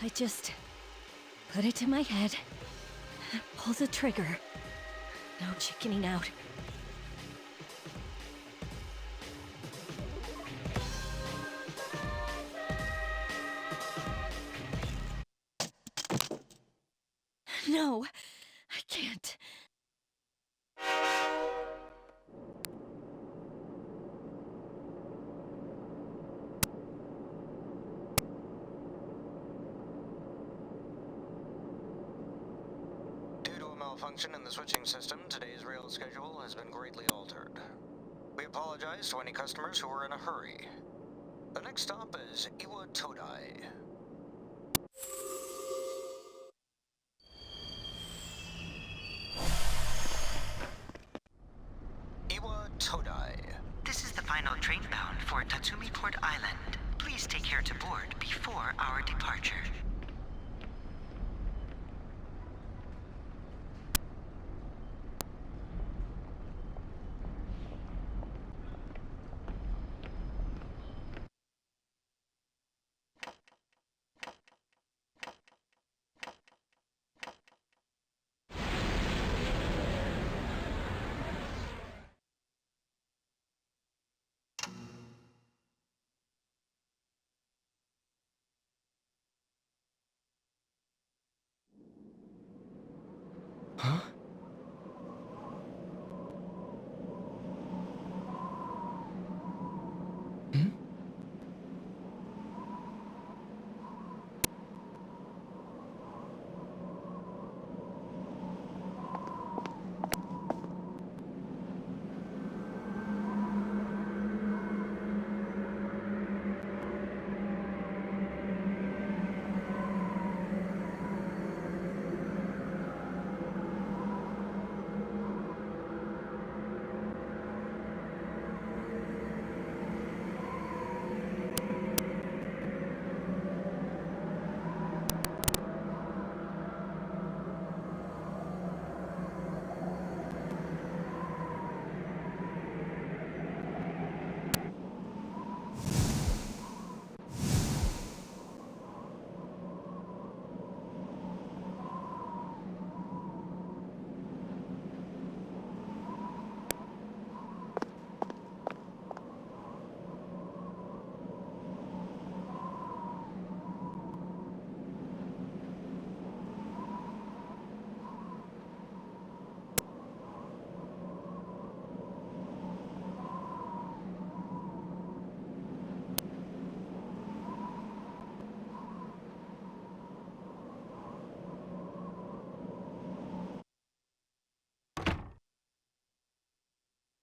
I just put it to my head, pull the trigger. No chickening out. No, I can't. Due to a malfunction in the switching system, today's rail schedule has been greatly altered. We apologize to any customers who are in a hurry. The next stop is Iwa Todai. Iwa Todai. This is the final train bound for Tatsumi Port Island. Please take care to board before our departure. Huh? Hmm?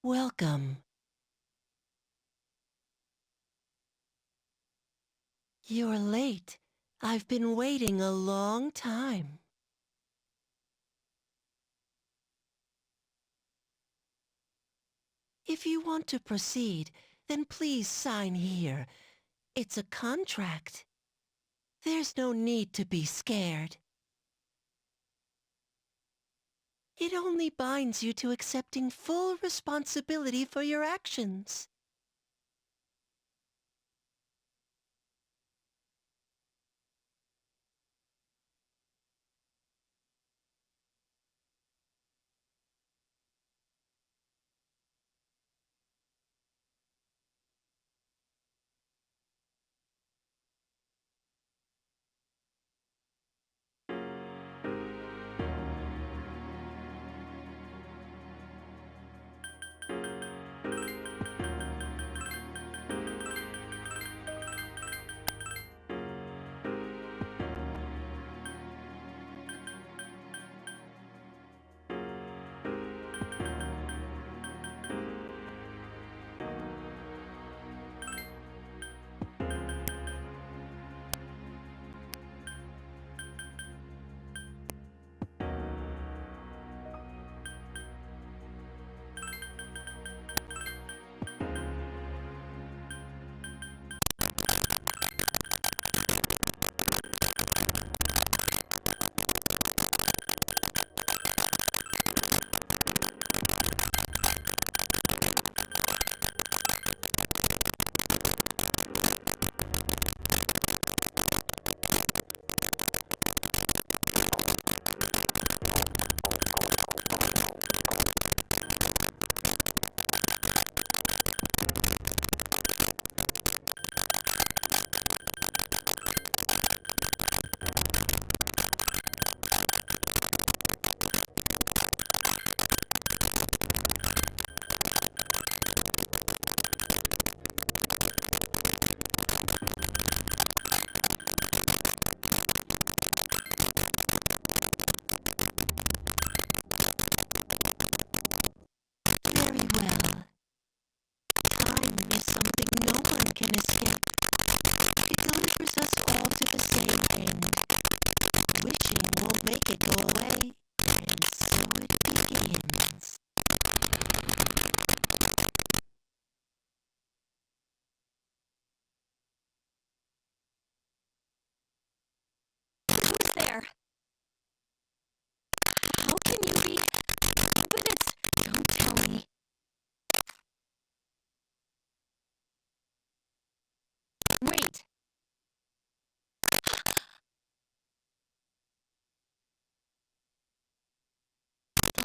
Welcome. You're late. I've been waiting a long time. If you want to proceed, then please sign here. It's a contract. There's no need to be scared. It only binds you to accepting full responsibility for your actions.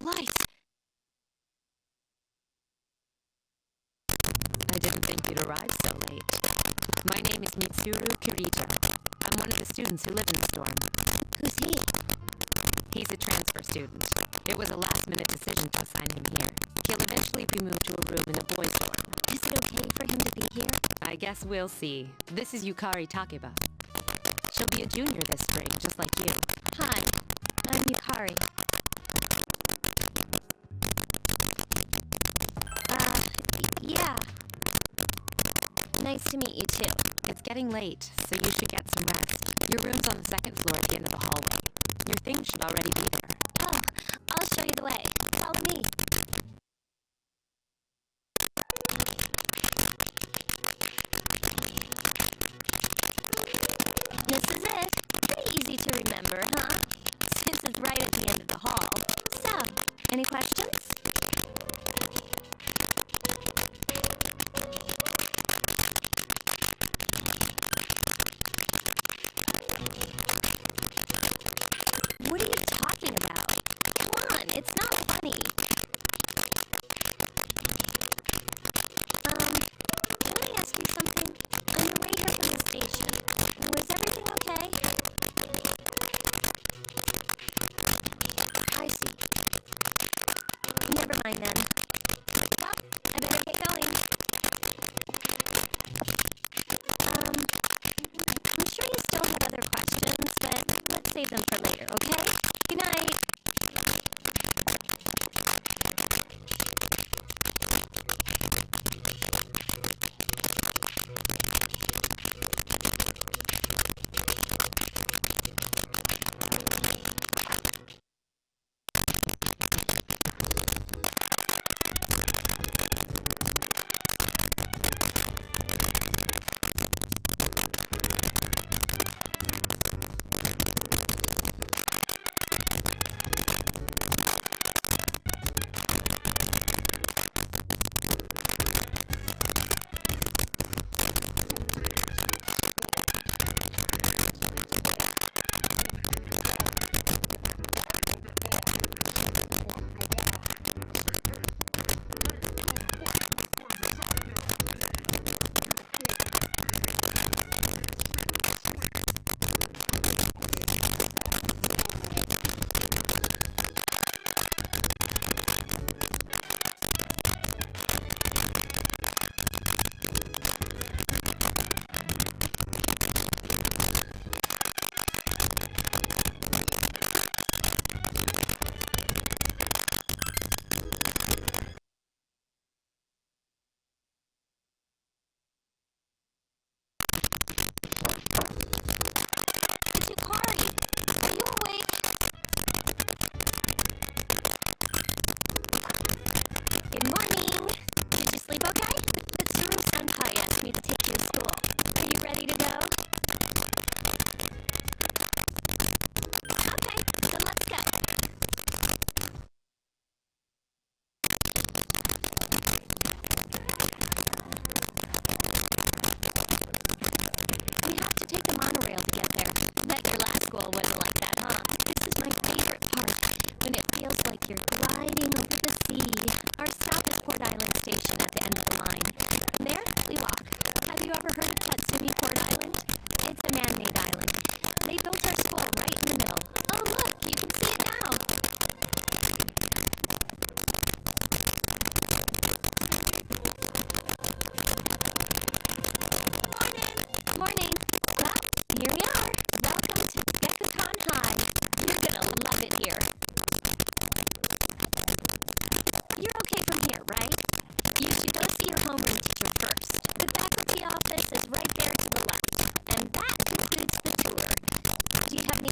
lights! I didn't think you'd arrive so late. My name is Mitsuru Kirito. I'm one of the students who live in the storm. Who's he? He's a transfer student. It was a last-minute decision to assign him here. He'll eventually be moved to a room in the boys' dorm. Is it okay for him to be here? I guess we'll see. This is Yukari Takeba. She'll be a junior this spring, just like you. Hi, I'm Yukari. Yeah. Nice to meet you too. It's getting late, so you should get some rest. Your room's on the second floor at the end of the hallway. Your things should already be there. Oh, I'll show you the way. Follow me. This is it. Pretty easy to remember, huh? Since it's right at the end of the hall. So, any questions? What are you talking about? Come on, it's not funny. Can I ask you something? On your way here from the station, was everything okay? I see. Never mind then. Well, I better get going. I'm sure you still have other questions, but let's save them for later, okay? Good night. Yukari, are you awake? Good morning. Did you sleep okay? Tsuru Senpai asked me to take you to school. Are you ready to go? Okay, then let's go. We have to take the monorail to get there. Bet your last school wasn't like that, huh? This is my favorite part, when it feels like you're gliding over the sea. Our stop is Port Island Station at the end of the line. From there, we walk. Have you ever heard of Tatsumi Port Island? It's a man-made island. They built our school right in the middle. Oh look, you can see it now. Morning. Well, here we are. Welcome to Gekukan High. You're gonna love it here. You're okay from here, right? You should go see your homeroom teacher first. The faculty office is right there to the left. And that concludes the tour. Do you have any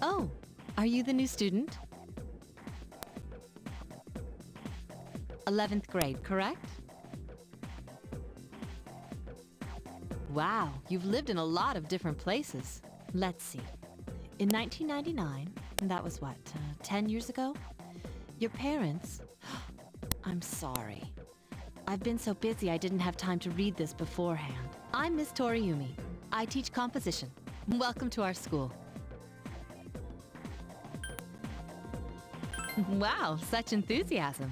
Oh, are you the new student? 11th grade, correct? Wow, you've lived in a lot of different places. Let's see. In 1999, that was what, 10 years ago? Your parents... I'm sorry. I've been so busy I didn't have time to read this beforehand. I'm Miss Toriumi. I teach composition. Welcome to our school. Wow, such enthusiasm.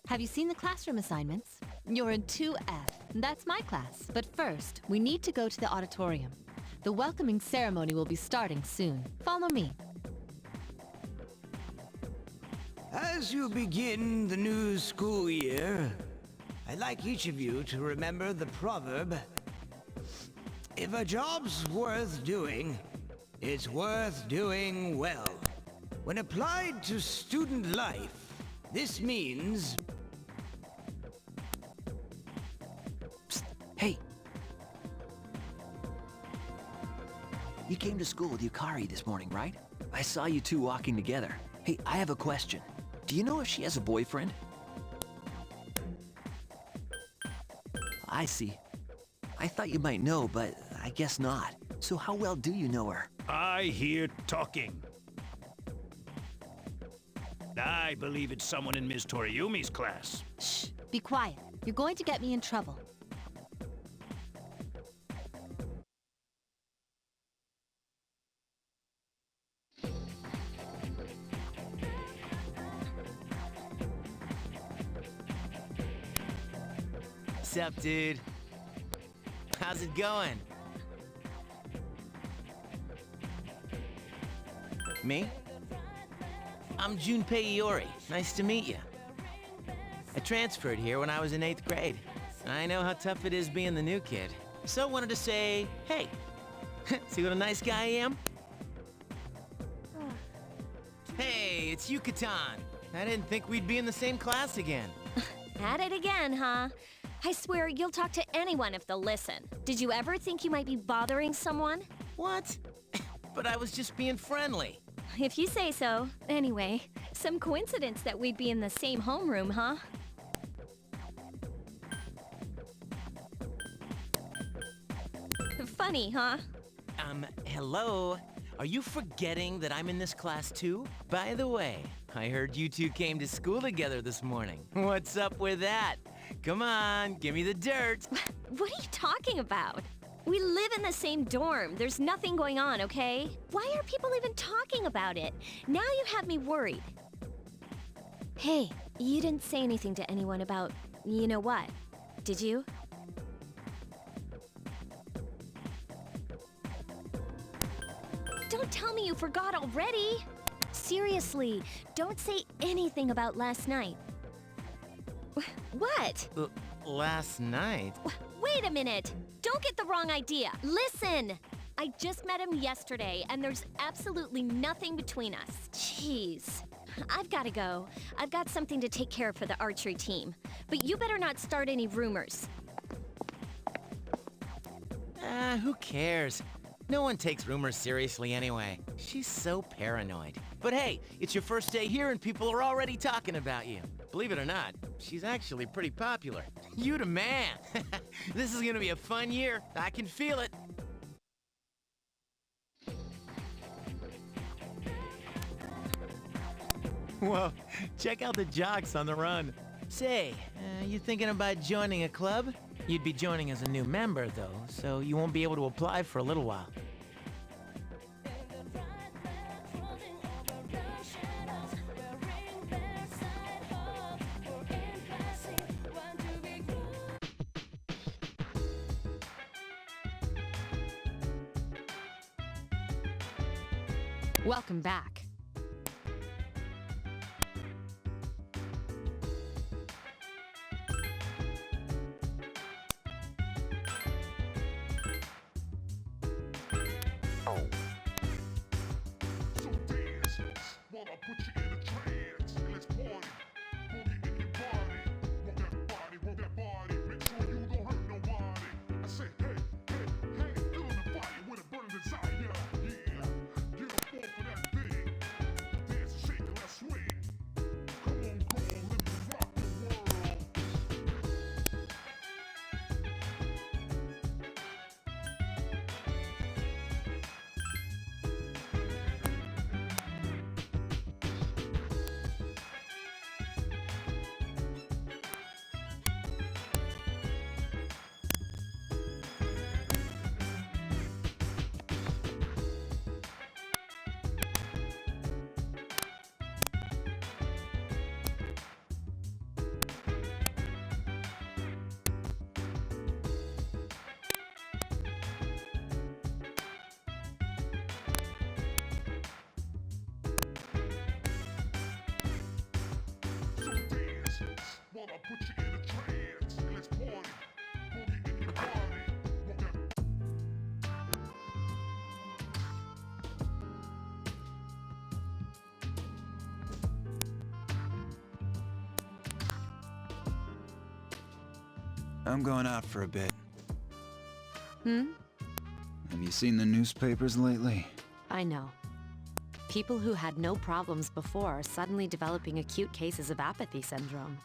Have you seen the classroom assignments? You're in 2F. That's my class. But first, we need to go to the auditorium. The welcoming ceremony will be starting soon. Follow me. As you begin the new school year, I'd like each of you to remember the proverb, if a job's worth doing, it's worth doing well. When applied to student life, this means... Psst, hey! You came to school with Yukari this morning, right? I saw you two walking together. Hey, I have a question. Do you know if she has a boyfriend? I see. I thought you might know, but I guess not. So how well do you know her? I hear talking. I believe it's someone in Ms. Toriumi's class. Shh, be quiet. You're going to get me in trouble. What's up, dude? How's it going? Me? I'm Junpei Iori. Nice to meet you. I transferred here when I was in 8th grade. I know how tough it is being the new kid. So wanted to say, hey, see what a nice guy I am? Hey, it's Yucatan. I didn't think we'd be in the same class again. At it again, huh? I swear you'll talk to anyone if they'll listen. Did you ever think you might be bothering someone? What? But I was just being friendly. If you say so. Anyway, some coincidence that we'd be in the same homeroom, huh? Funny, huh? Hello? Are you forgetting that I'm in this class too? By the way, I heard you two came to school together this morning. What's up with that? Come on, give me the dirt. What are you talking about? We live in the same dorm. There's nothing going on, okay? Why are people even talking about it? Now you have me worried. Hey, you didn't say anything to anyone about you know what, did you? Don't tell me you forgot already. Seriously, don't say anything about last night. What? Last night? Wait a minute! Don't get the wrong idea! Listen! I just met him yesterday, and there's absolutely nothing between us. Jeez. I've gotta go. I've got something to take care of for the archery team. But you better not start any rumors. Who cares? No one takes rumors seriously anyway. She's so paranoid. But hey, it's your first day here and people are already talking about you. Believe it or not, she's actually pretty popular. You the man! This is gonna be a fun year. I can feel it. Whoa, check out the jocks on the run. Say, you thinking about joining a club? You'd be joining as a new member, though, so you won't be able to apply for a little while. Welcome back. I'm going out for a bit. Hmm? Have you seen the newspapers lately? I know. People who had no problems before are suddenly developing acute cases of apathy syndrome.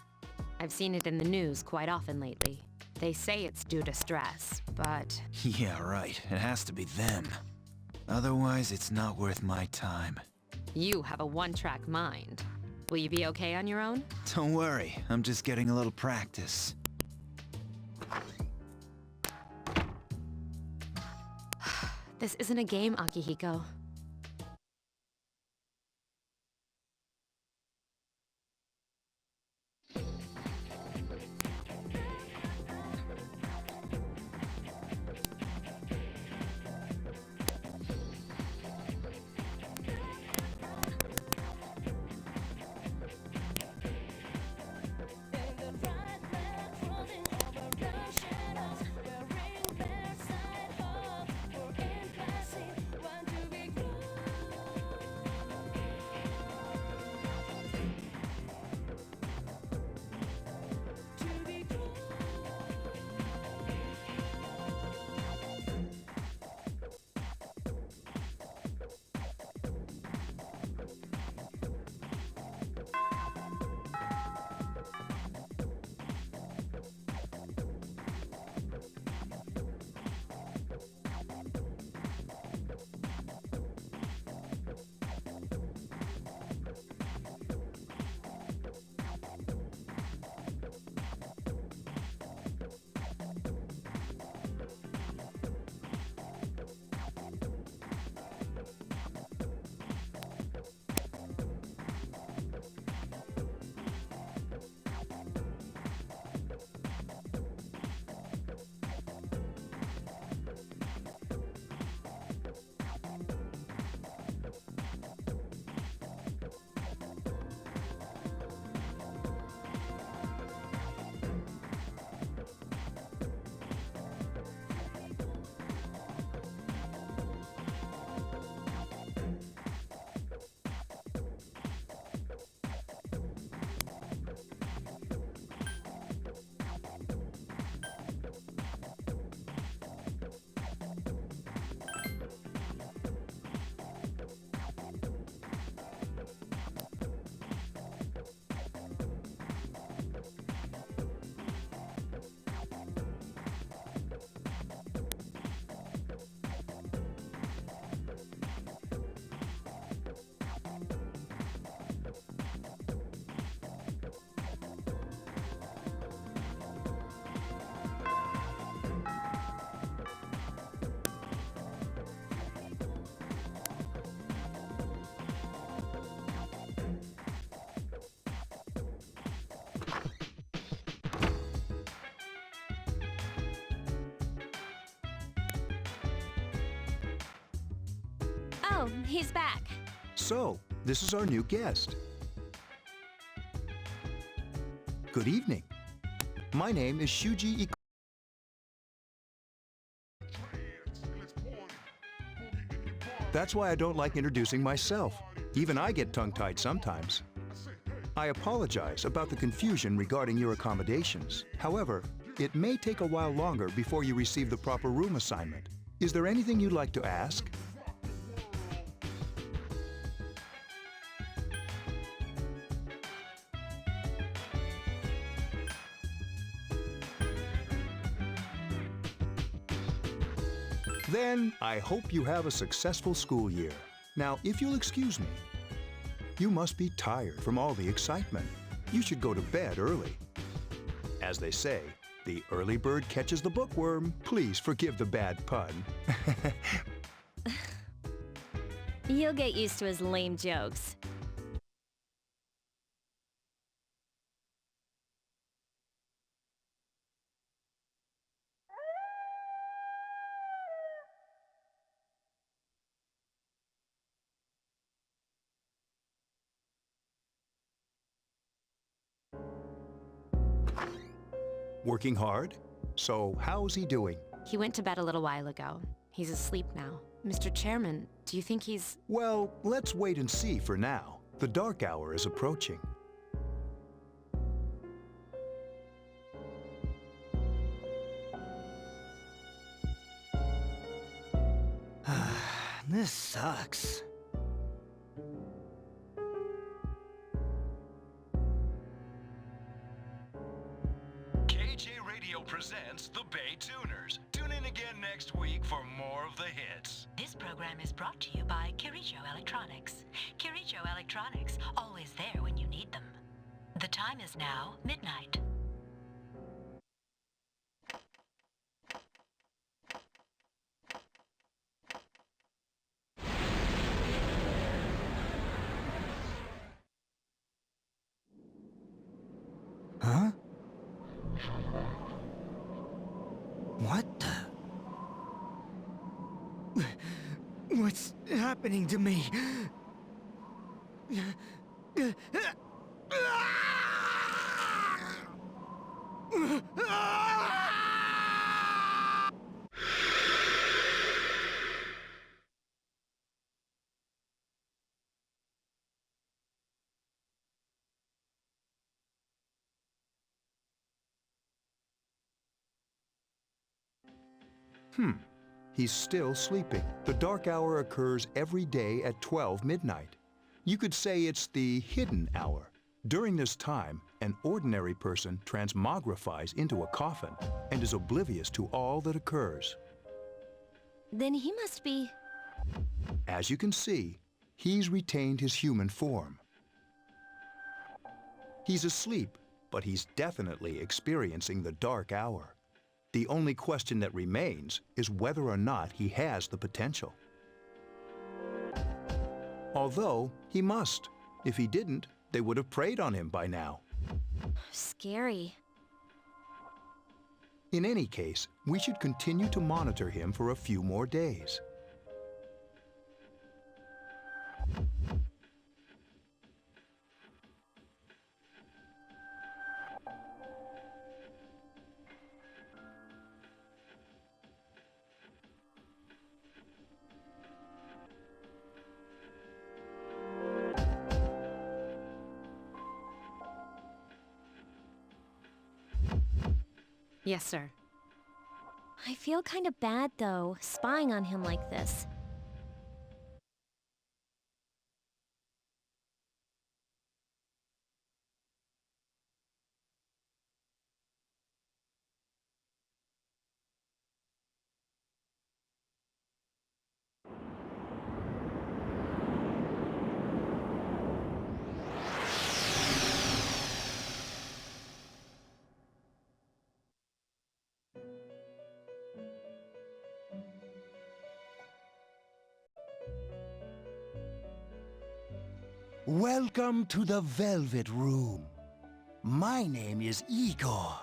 I've seen it in the news quite often lately. They say it's due to stress, but... Yeah, right. It has to be them. Otherwise, it's not worth my time. You have a one-track mind. Will you be okay on your own? Don't worry, I'm just getting a little practice. This isn't a game, Akihiko. Oh, he's back. So, this is our new guest. Good evening. My name is Shuji Ikuchi. That's why I don't like introducing myself. Even I get tongue-tied sometimes. I apologize about the confusion regarding your accommodations. However, it may take a while longer before you receive the proper room assignment. Is there anything you'd like to ask? Then, I hope you have a successful school year. Now, if you'll excuse me, you must be tired from all the excitement. You should go to bed early. As they say, the early bird catches the bookworm. Please forgive the bad pun. You'll get used to his lame jokes. Working hard? So, how's he doing? He went to bed a little while ago. He's asleep now. Mr. Chairman, do you think he's... Well, let's wait and see for now. The dark hour is approaching. This sucks. KJ Radio presents the Bay Tuners. Tune in again next week for more of the hits. This program is brought to you by Kirijo Electronics. Kirijo Electronics, always there when you need them. The time is now midnight. Huh? What the? What's happening to me? He's still sleeping. The dark hour occurs every day at 12 midnight. You could say it's the hidden hour. During this time, an ordinary person transmogrifies into a coffin and is oblivious to all that occurs. Then he must be... As you can see, he's retained his human form. He's asleep, but he's definitely experiencing the dark hour. The only question that remains is whether or not he has the potential. Although, he must. If he didn't, they would have preyed on him by now. Scary. In any case, we should continue to monitor him for a few more days. Yes, sir. I feel kind of bad, though, spying on him like this. Welcome to the Velvet Room. My name is Igor.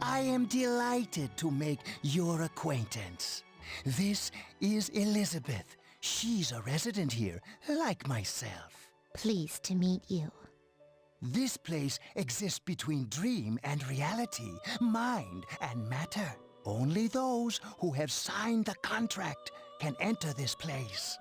I am delighted to make your acquaintance. This is Elizabeth. She's a resident here, like myself. Pleased to meet you. This place exists between dream and reality, mind and matter. Only those who have signed the contract can enter this place.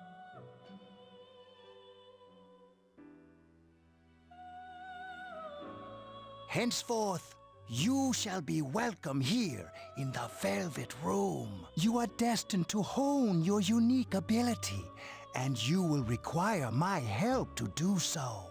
Henceforth, you shall be welcome here in the Velvet Room. You are destined to hone your unique ability, and you will require my help to do so.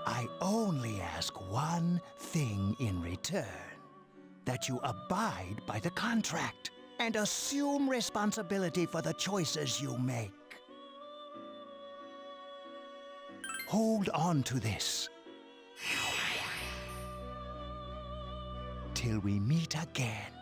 I only ask one thing in return. That you abide by the contract and assume responsibility for the choices you make. Hold on to this. Till we meet again.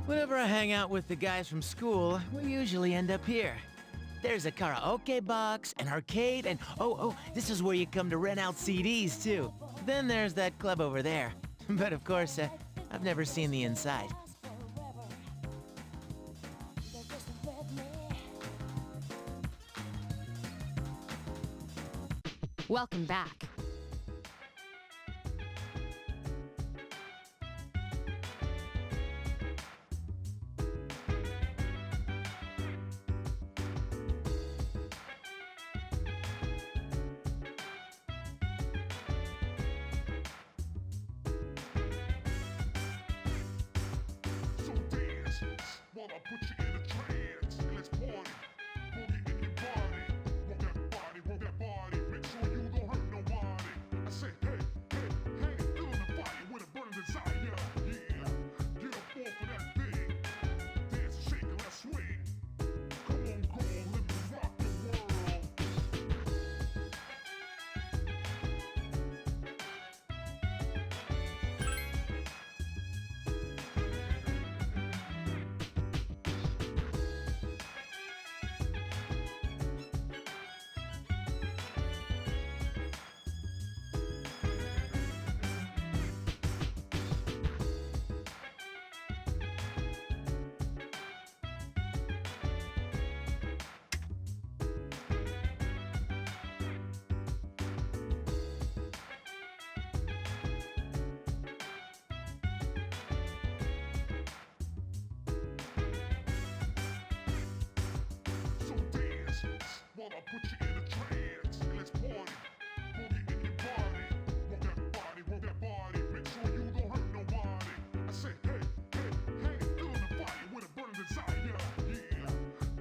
Whenever I hang out with the guys from school, we usually end up here. There's a karaoke box, an arcade, and oh, this is where you come to rent out CDs, too. Then there's that club over there. But of course, I've never seen the inside. Welcome back. While I put you in a trance, let's party. Boogie in your body. Work that body, make sure you don't hurt nobody. I say, hey, feeling the fire with a burning desire. Yeah, get up off of that thing. Dance and shake and let's swing. Come on, go on, let me rock the world. While I put you in a trance, let's party. Boogie in your body. Work that body, make sure you don't hurt nobody. I say, hey, feeling the fire with a burning desire. Yeah,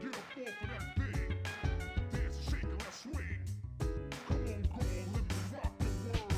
get up off of that thing. Dance and shake and let's swing. Come on, go on, let me rock the world.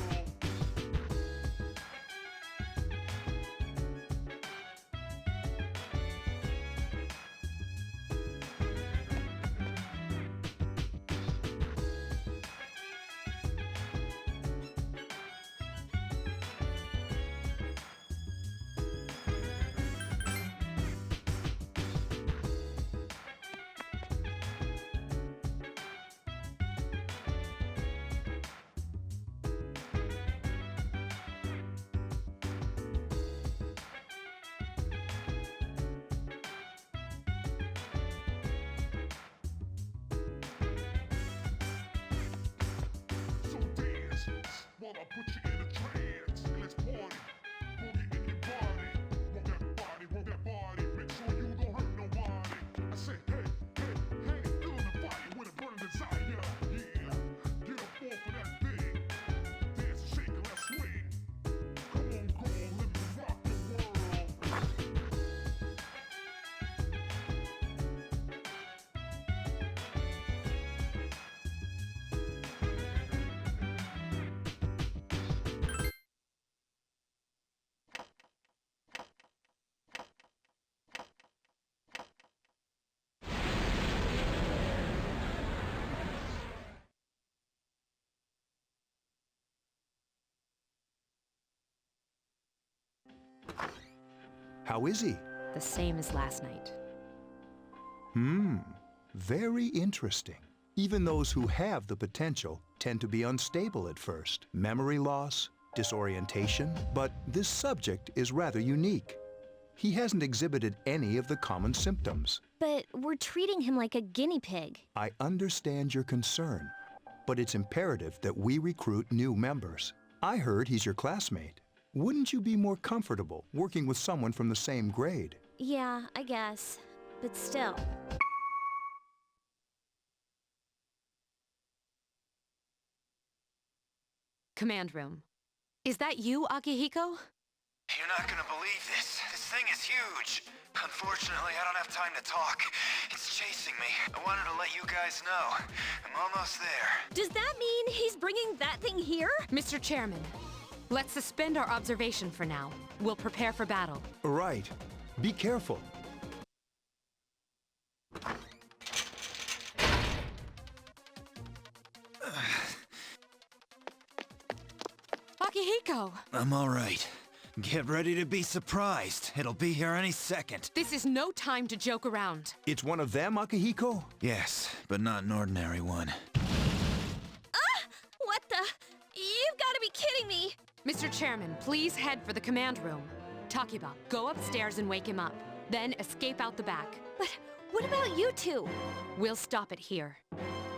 While I put you in a trance, let's party. Boogie in your body. Work that body, make sure you don't hurt nobody. I say, hey, feeling the fire with a burning desire. Yeah, get up off of that thing. Dance and shake and let's swing. Come on, go on, let me rock the world. How is he? The same as last night. Very interesting. Even those who have the potential tend to be unstable at first. Memory loss, disorientation, but this subject is rather unique. He hasn't exhibited any of the common symptoms. But we're treating him like a guinea pig. I understand your concern, but it's imperative that we recruit new members. I heard he's your classmate. Wouldn't you be more comfortable working with someone from the same grade? Yeah, I guess. But still. Command room. Is that you, Akihiko? You're not gonna believe this. This thing is huge. Unfortunately, I don't have time to talk. It's chasing me. I wanted to let you guys know. I'm almost there. Does that mean he's bringing that thing here? Mr. Chairman, let's suspend our observation for now. We'll prepare for battle. Right. Be careful. Akihiko! I'm all right. Get ready to be surprised. It'll be here any second. This is no time to joke around. It's one of them, Akihiko? Yes, but not an ordinary one. What the? You've got to be kidding me! Mr. Chairman, please head for the command room. Takiba, go upstairs and wake him up. Then escape out the back. But what about you two? We'll stop it here.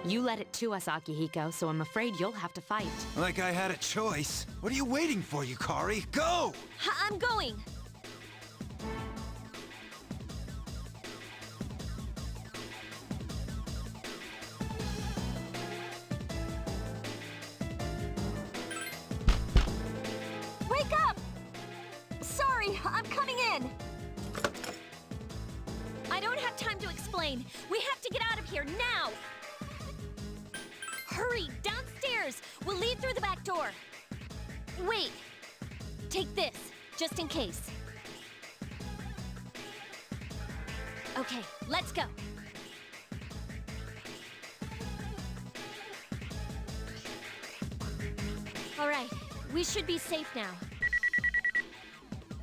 You led it to us, Akihiko, so I'm afraid you'll have to fight. Like I had a choice. What are you waiting for, Yukari? Go! I'm going! Wake up! Sorry, I'm coming in! I don't have time to explain. We have to get out of here now! Hurry, downstairs! We'll lead through the back door. Wait. Take this, just in case. Okay, let's go. All right, we should be safe now.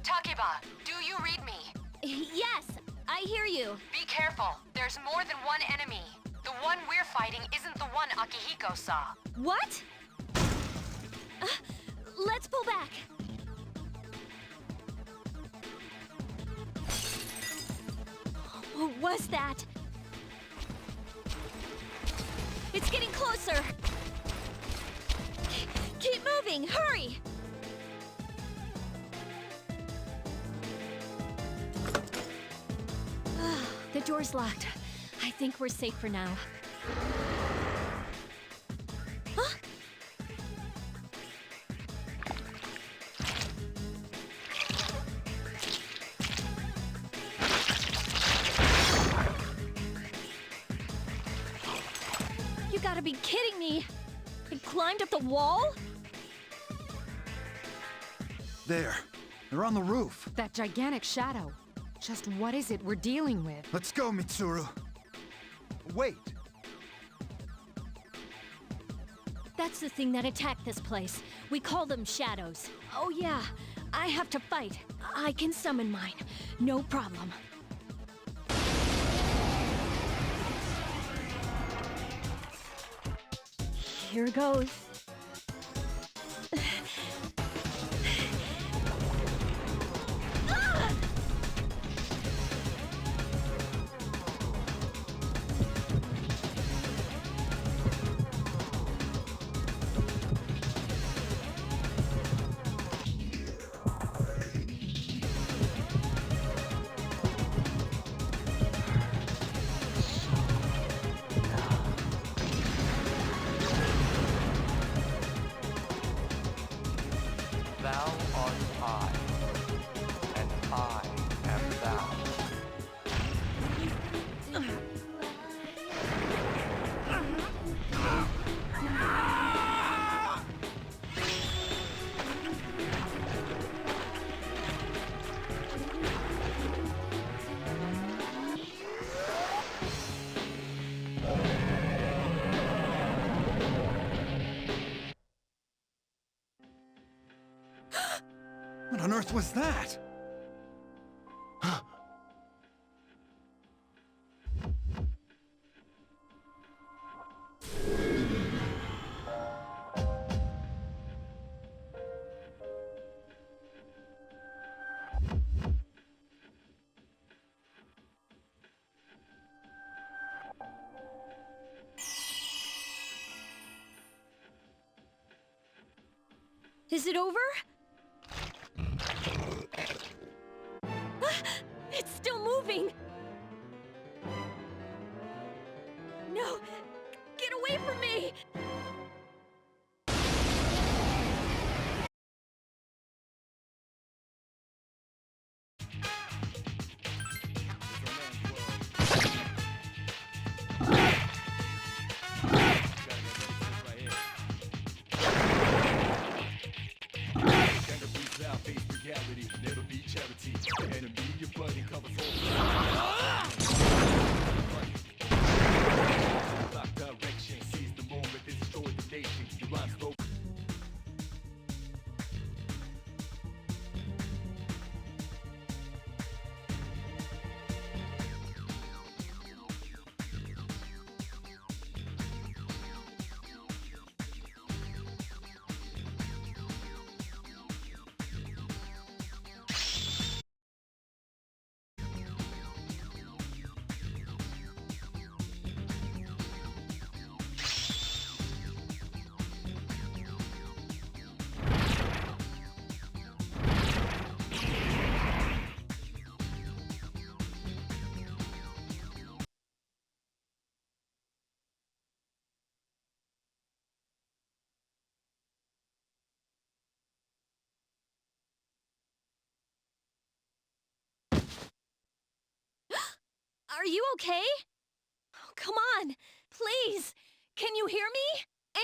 Takiba, do you read me? Yes, I hear you. Be careful. There's more than one enemy. The one we're fighting isn't the one Akihiko saw. What? Let's pull back. What was that? It's getting closer. Keep moving, hurry! The door's locked. I think we're safe for now. Huh? You gotta be kidding me! It climbed up the wall? There. They're on the roof. That gigantic shadow. Just what is it we're dealing with? Let's go, Mitsuru. Wait! That's the thing that attacked this place. We call them shadows. Oh yeah, I have to fight. I can summon mine. No problem. Here goes. Thou art I, and I am thou. What on earth was that? Is it over? It's still moving! No! Get away from me! Are you okay? Oh, come on. Please. Can you hear me?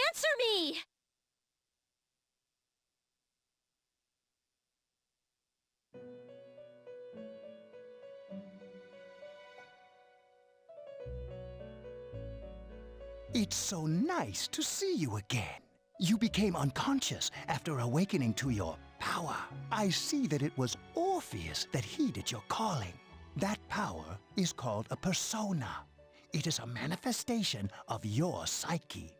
Answer me! It's so nice to see you again. You became unconscious after awakening to your power. I see that it was Orpheus that heeded your calling. That power is called a persona. It is a manifestation of your psyche.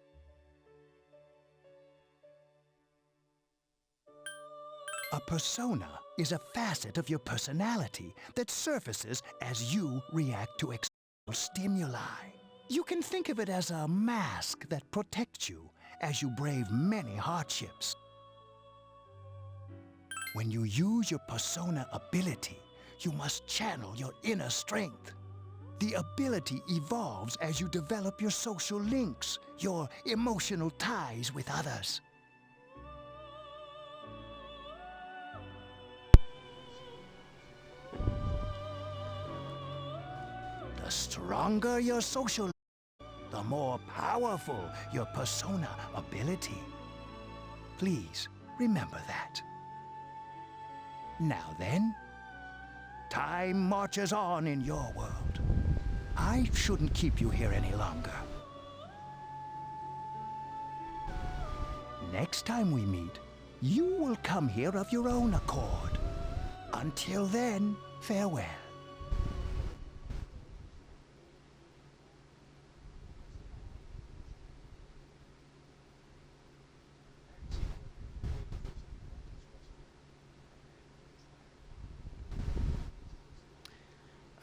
A persona is a facet of your personality that surfaces as you react to external stimuli. You can think of it as a mask that protects you as you brave many hardships. When you use your persona ability, you must channel your inner strength. The ability evolves as you develop your social links, your emotional ties with others. The stronger your social, the more powerful your persona ability. Please remember that. Now then, time marches on in your world. I shouldn't keep you here any longer. Next time we meet, you will come here of your own accord. Until then, farewell.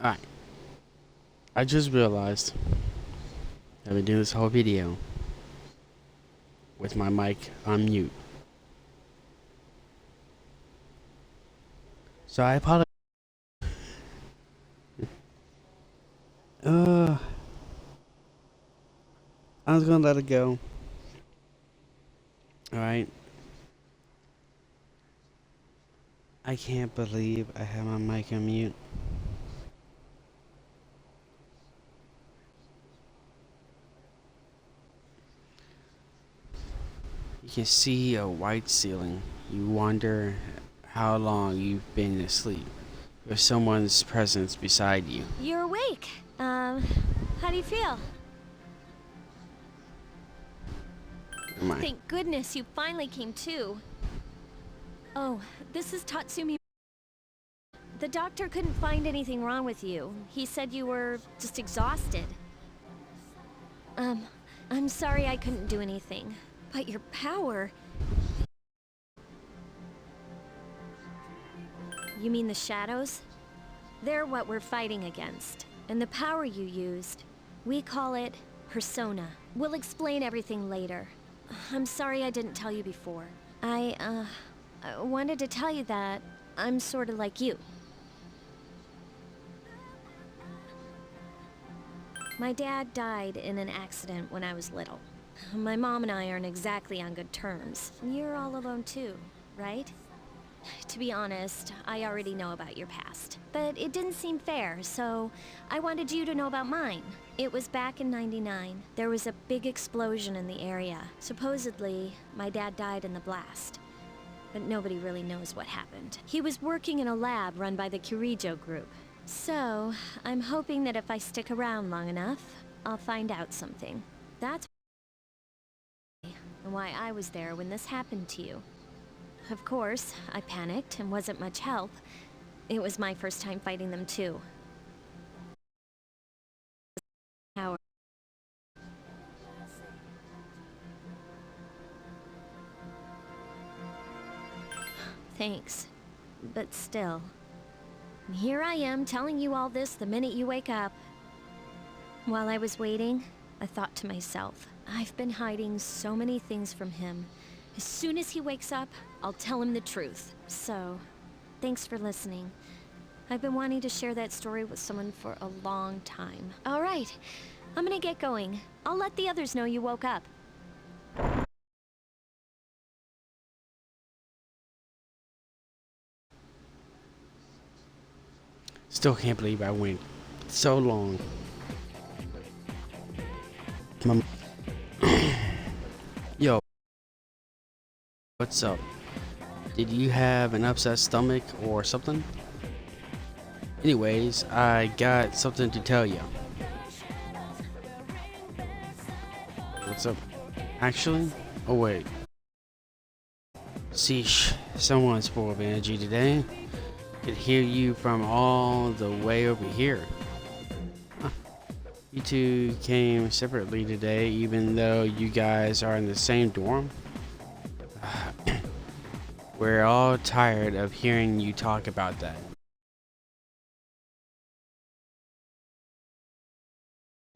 Alright. I just realized I've been doing this whole video with my mic on mute. So I apologize. I was gonna let it go. Alright. I can't believe I have my mic on mute. You can see a white ceiling. You wonder how long you've been asleep with someone's presence beside you. You're awake. How do you feel? Thank goodness you finally came to. Oh, this is Tatsumi. The doctor couldn't find anything wrong with you. He said you were just exhausted. I'm sorry I couldn't do anything. But your power... You mean the shadows? They're what we're fighting against. And the power you used, we call it persona. We'll explain everything later. I'm sorry I didn't tell you before. I wanted to tell you that I'm sort of like you. My dad died in an accident when I was little. My mom and I aren't exactly on good terms. You're all alone too, right? To be honest, I already know about your past. But it didn't seem fair, so I wanted you to know about mine. It was back in '99. There was a big explosion in the area. Supposedly, my dad died in the blast. But nobody really knows what happened. He was working in a lab run by the Kirijo group. So, I'm hoping that if I stick around long enough, I'll find out something. That's why I was there when this happened to you. Of course, I panicked and wasn't much help. It was my first time fighting them too. Power. Thanks. But still. Here I am telling you all this the minute you wake up. While I was waiting, I thought to myself, I've been hiding so many things from him. As soon as he wakes up, I'll tell him the truth. So, thanks for listening. I've been wanting to share that story with someone for a long time. All right, I'm gonna get going. I'll let the others know you woke up. Still can't believe I went so long. Yo, what's up? Did you have an upset stomach or something? Anyways, I got something to tell you. What's up? Actually? Oh wait. Sheesh, someone's full of energy today. Could hear you from all the way over here. Huh. You two came separately today, even though you guys are in the same dorm. We're all tired of hearing you talk about that.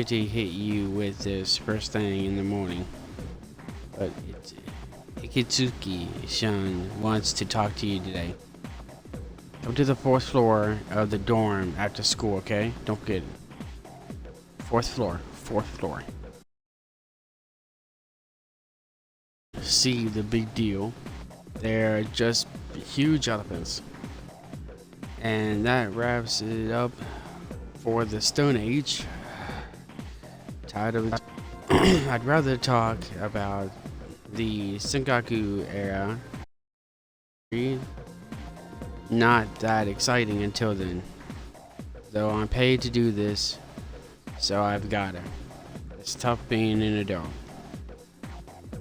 To hit you with this first thing in the morning, but Ikitsuki-san wants to talk to you today. Come to the 4th floor of the dorm after school, okay? Don't forget it. 4th floor. 4th floor. See the big deal? They're just huge elephants. And that wraps it up for the Stone Age. Tired of it. I'd rather talk about the Senkaku era. Not that exciting until then. Though I'm paid to do this, so I've gotta. It's tough being an adult.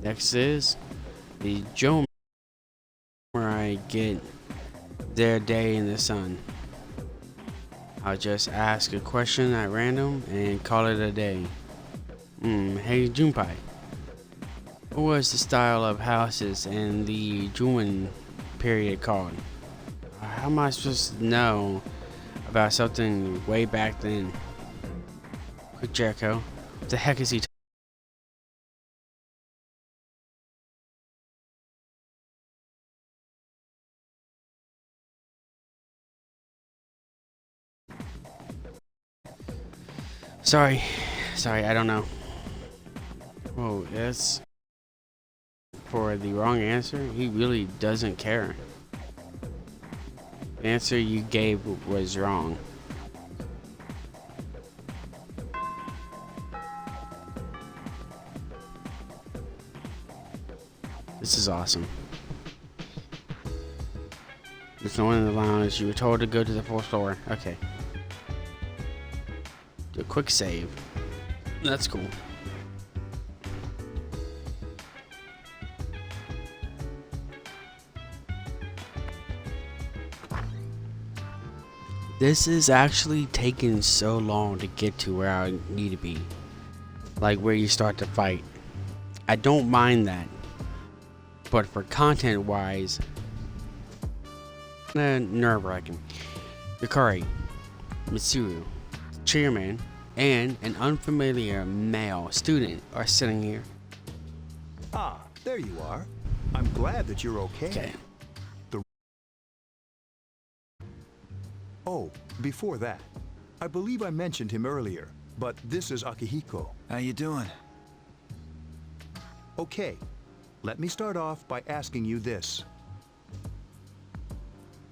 Next is the Samurai get their day in the sun. I'll just ask a question at random and call it a day. Hey Junpei, what was the style of houses in the Jun period called? How am I supposed to know about something way back then? Quick Jericho, what the heck is he Sorry, I don't know. Oh, yes. For the wrong answer, he really doesn't care. The answer you gave was wrong. This is awesome. There's no one in the lounge. You were told to go to the 4th floor. Okay. Do a quick save. That's cool. This is actually taking so long to get to where I need to be. Like where you start to fight. I don't mind that. But for content wise, nerve-wracking. Yukari, Mitsuru, chairman, and an unfamiliar male student are sitting here. Ah, there you are. I'm glad that you're okay. Oh, before that, I believe I mentioned him earlier, but this is Akihiko. How you doing? Okay, let me start off by asking you this.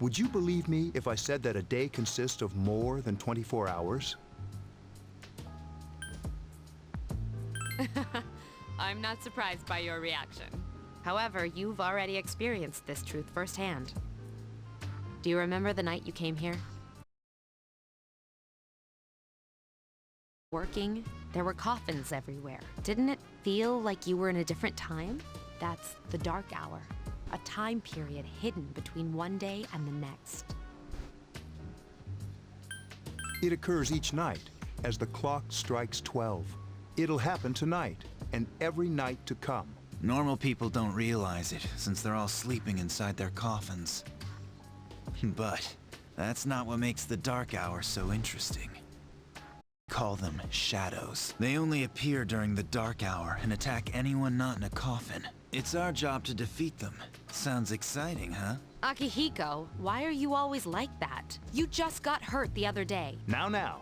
Would you believe me if I said that a day consists of more than 24 hours? I'm not surprised by your reaction. However, you've already experienced this truth firsthand. Do you remember the night you came here? Working, there were coffins everywhere. Didn't it feel like you were in a different time? That's the dark hour, a time period hidden between one day and the next. It occurs each night as the clock strikes 12. It'll happen tonight and every night to come. Normal people don't realize it, since they're all sleeping inside their coffins. But that's not what makes the dark hour so interesting. Call them shadows. They only appear during the dark hour and attack anyone not in a coffin. It's our job to defeat them. Sounds exciting, huh? Akihiko, why are you always like that? You just got hurt the other day. Now.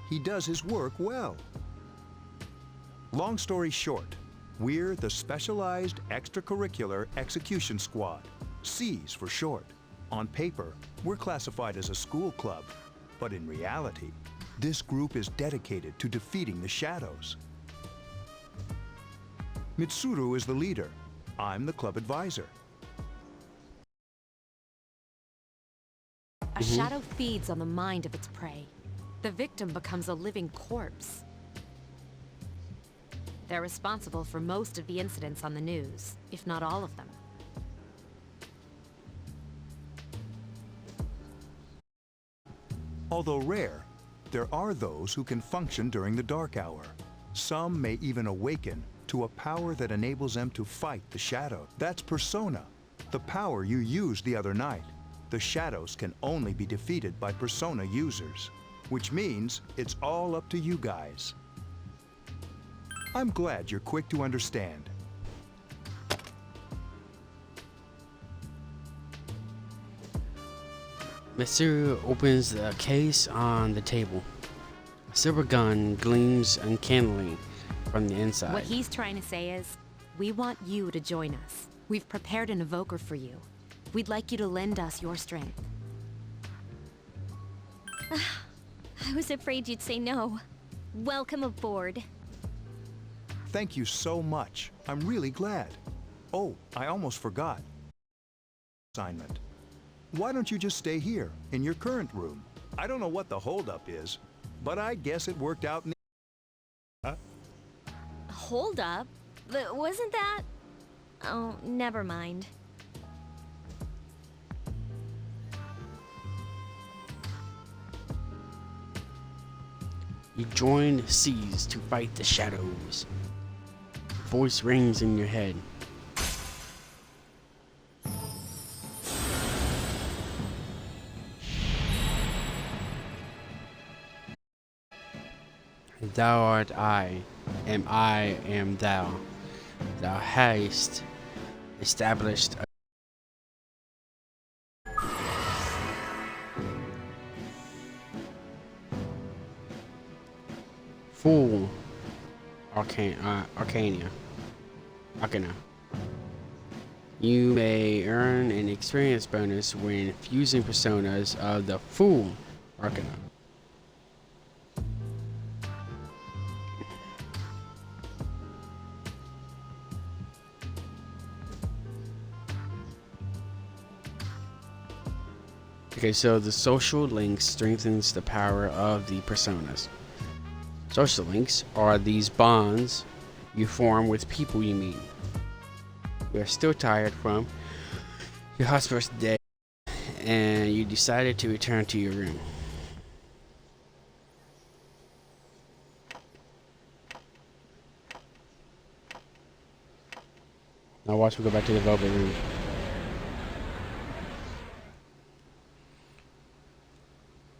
He does his work well. Long story short, we're the Specialized Extracurricular Execution Squad, SEAS for short. On paper, we're classified as a school club, but in reality, This group is dedicated to defeating the shadows. Mitsuru is the leader. I'm the club advisor. A shadow feeds on the mind of its prey. The victim becomes a living corpse. They're responsible for most of the incidents on the news, if not all of them. Although rare, there are those who can function during the dark hour. Some may even awaken to a power that enables them to fight the shadow. That's Persona, the power you used the other night. The shadows can only be defeated by Persona users, which means it's all up to you guys. I'm glad you're quick to understand. Mitsuru opens the case on the table. A silver gun gleams uncannily from the inside. What he's trying to say is, we want you to join us. We've prepared an evoker for you. We'd like you to lend us your strength. I was afraid you'd say no. Welcome aboard. Thank you so much. I'm really glad. Oh, I almost forgot. Assignment. Why don't you just stay here, in your current room? I don't know what the holdup is, but I guess it worked out. Hold up? Wasn't that... Oh, never mind. You join Seas to fight the shadows. A voice rings in your head. Thou art I am thou. Thou hast established a full Arcana. You may earn an experience bonus when fusing personas of the full Arcana. Okay, so the social link strengthens the power of the personas. Social links are these bonds you form with people you meet. You are still tired from your hospital day, and you decided to return to your room. Now watch me go back to the velvet room.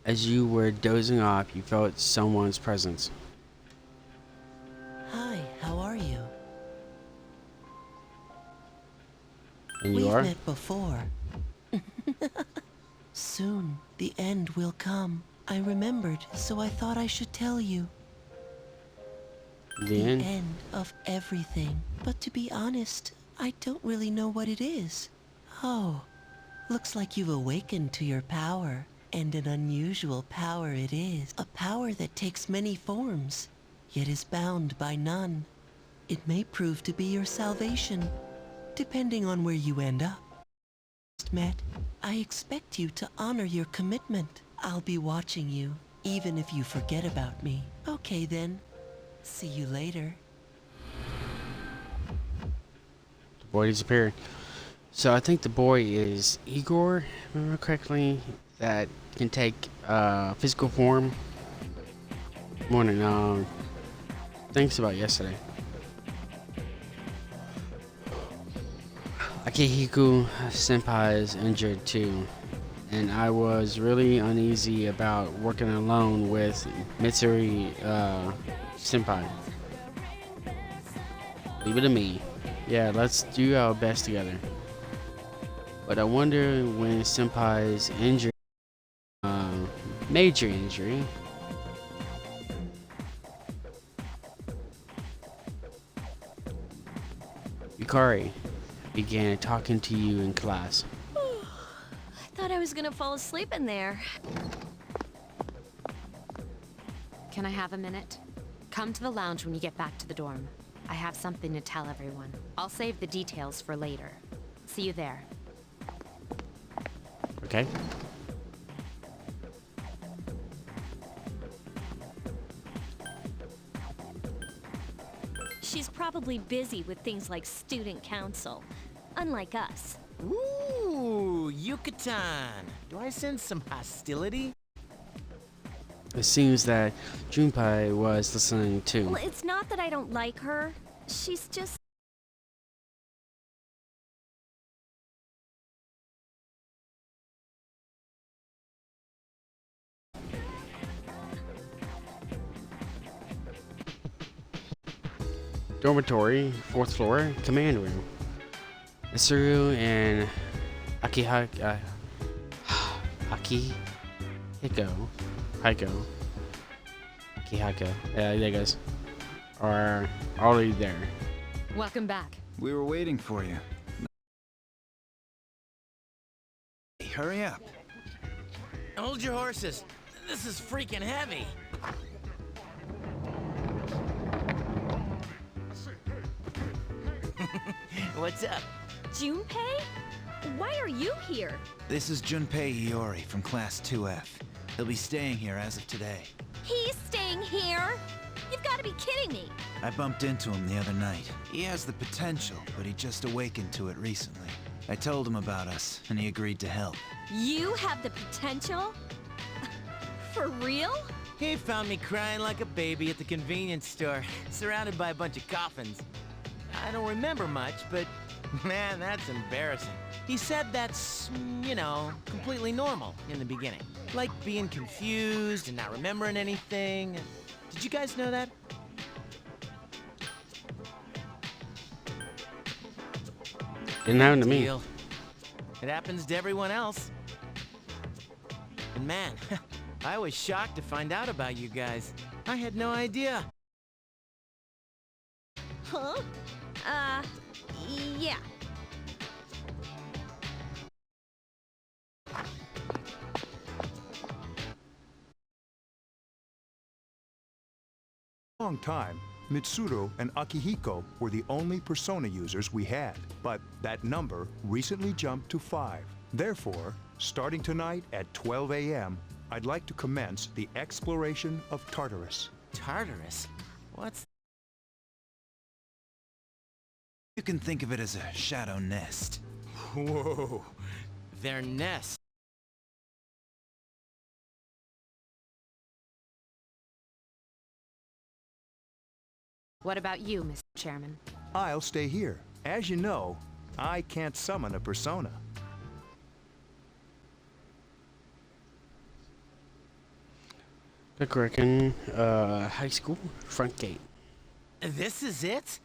As you were dozing off, you felt someone's presence. Hi, how are you? And you We've are? met before. Soon, the end will come. I remembered, so I thought I should tell you. The end? End of everything. But to be honest, I don't really know what it is. Oh, looks like you've awakened to your power. And an unusual power it is. A power that takes many forms, yet is bound by none. It may prove to be your salvation, depending on where you end up. Met, I expect you to honor your commitment. I'll be watching you, even if you forget about me. Okay then. See you later. The boy disappeared. So I think the boy is Igor, if I remember correctly, that can take physical form. Morning. Thanks about yesterday. Akihiko Senpai is injured too, and I was really uneasy about working alone with Mitsuri Senpai. Leave it to me. Yeah, let's do our best together. But I wonder when Senpai's injured, major injury. Yukari began talking to you in class. I thought I was gonna fall asleep in there. Can I have a minute? Come to the lounge when you get back to the dorm. I have something to tell everyone. I'll save the details for later. See you there. Okay. She's probably busy with things like student council, unlike us. Ooh, Yucatan. Do I sense some hostility? It seems that Junpei was listening too. Well, it's not that I don't like her. She's just... Dormitory, 4th floor, command room. Isuru and Akihiko, yeah, there goes, are already there. Welcome back. We were waiting for you. Hey, hurry up. Hold your horses. This is freaking heavy. What's up? Junpei? Why are you here? This is Junpei Iori from Class 2F. He'll be staying here as of today. He's staying here? You've got to be kidding me. I bumped into him the other night. He has the potential, but he just awakened to it recently. I told him about us, and he agreed to help. You have the potential? For real? He found me crying like a baby at the convenience store, surrounded by a bunch of coffins. I don't remember much, but man, that's embarrassing. He said that's, you know, completely normal in the beginning. Like being confused and not remembering anything. Did you guys know that? Didn't happen to me. Deal. It happens to everyone else. And man, I was shocked to find out about you guys. I had no idea. Huh? Yeah. Long time, Mitsuru and Akihiko were the only Persona users we had, but that number recently jumped to 5. Therefore, starting tonight at 12 a.m., I'd like to commence the exploration of Tartarus. Tartarus? What's... You can think of it as a shadow nest. Whoa. Their nest. What about you, Mr. Chairman? I'll stay here. As you know, I can't summon a Persona. Pickwickin, high school, front gate. This is it?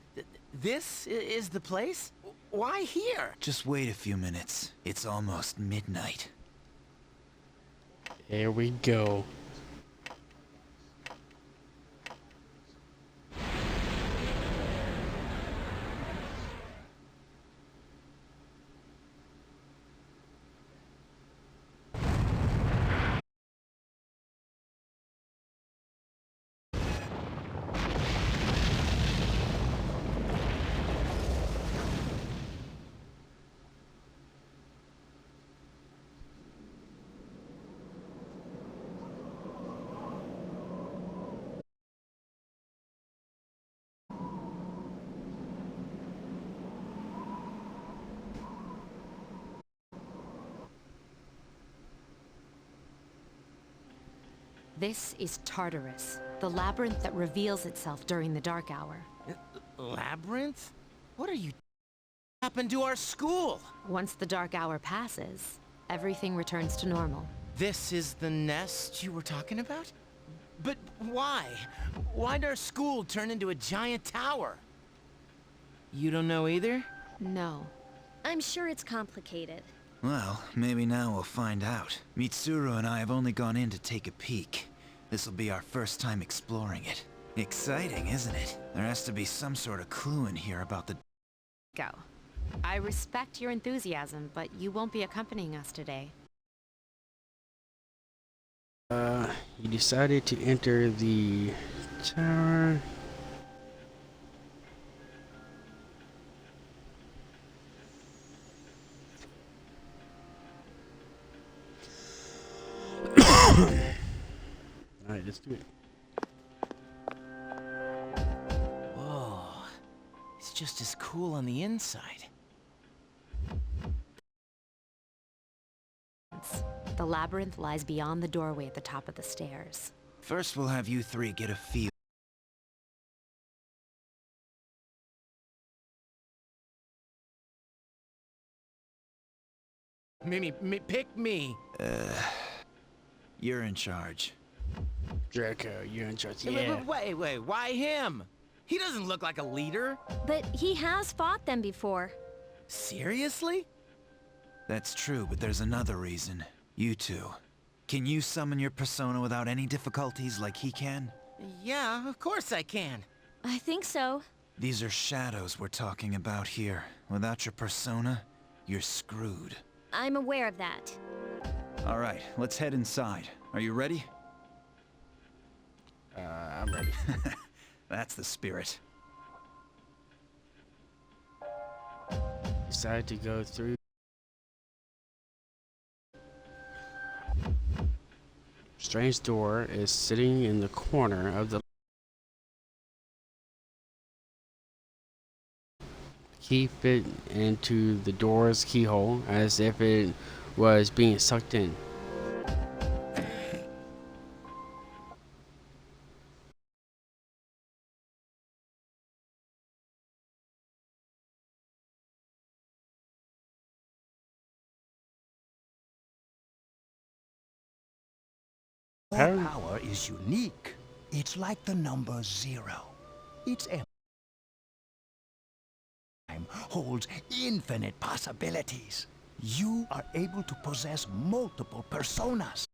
This is the place? Why here? Just wait a few minutes. It's almost midnight. Here we go. This is Tartarus, the labyrinth that reveals itself during the dark hour. Labyrinth? What are you... happened to our school? Once the dark hour passes, everything returns to normal. This is the nest you were talking about? But why? Why'd our school turn into a giant tower? You don't know either? No. I'm sure it's complicated. Well, maybe now we'll find out. Mitsuru and I have only gone in to take a peek. This'll be our first time exploring it. Exciting, isn't it? There has to be some sort of clue in here about the... Go. I respect your enthusiasm, but you won't be accompanying us today. You decided to enter the tower. Alright, let's do it. Whoa. It's just as cool on the inside. The labyrinth lies beyond the doorway at the top of the stairs. First, we'll have you three get a feel. Pick me. You're in charge. Draco, you're in charge. Wait, Yeah. wait, why him? He doesn't look like a leader. But he has fought them before. Seriously? That's true, but there's another reason. You two. Can you summon your persona without any difficulties like he can? Yeah, of course I can. I think so. These are shadows we're talking about here. Without your persona, you're screwed. I'm aware of that. All right, let's head inside. Are you ready? I'm ready. That's the spirit. Decided to go through. Strange door is sitting in the corner of the. Key fit into the door's keyhole as if it was being sucked in. Your power is unique. It's like the number 0. Its holds infinite possibilities. You are able to possess multiple personas.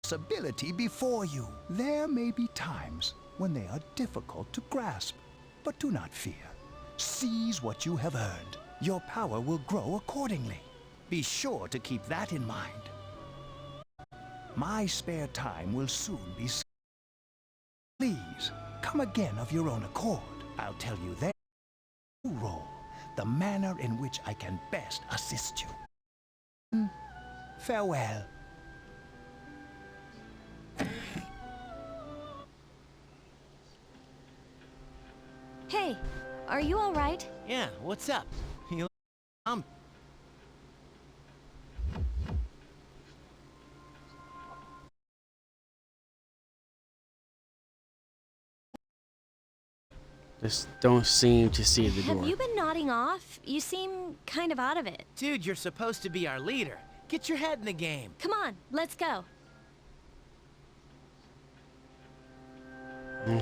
Possibility before you. There may be times when they are difficult to grasp, but do not fear. Seize what you have earned. Your power will grow accordingly. Be sure to keep that in mind. My spare time will soon be. Please, come again of your own accord. I'll tell you then. Role, the manner in which I can best assist you. Farewell. Hey, are you all right? Yeah, what's up? Just don't seem to see the door. Have you been nodding off? You seem kind of out of it. Dude, you're supposed to be our leader. Get your head in the game. Come on, let's go.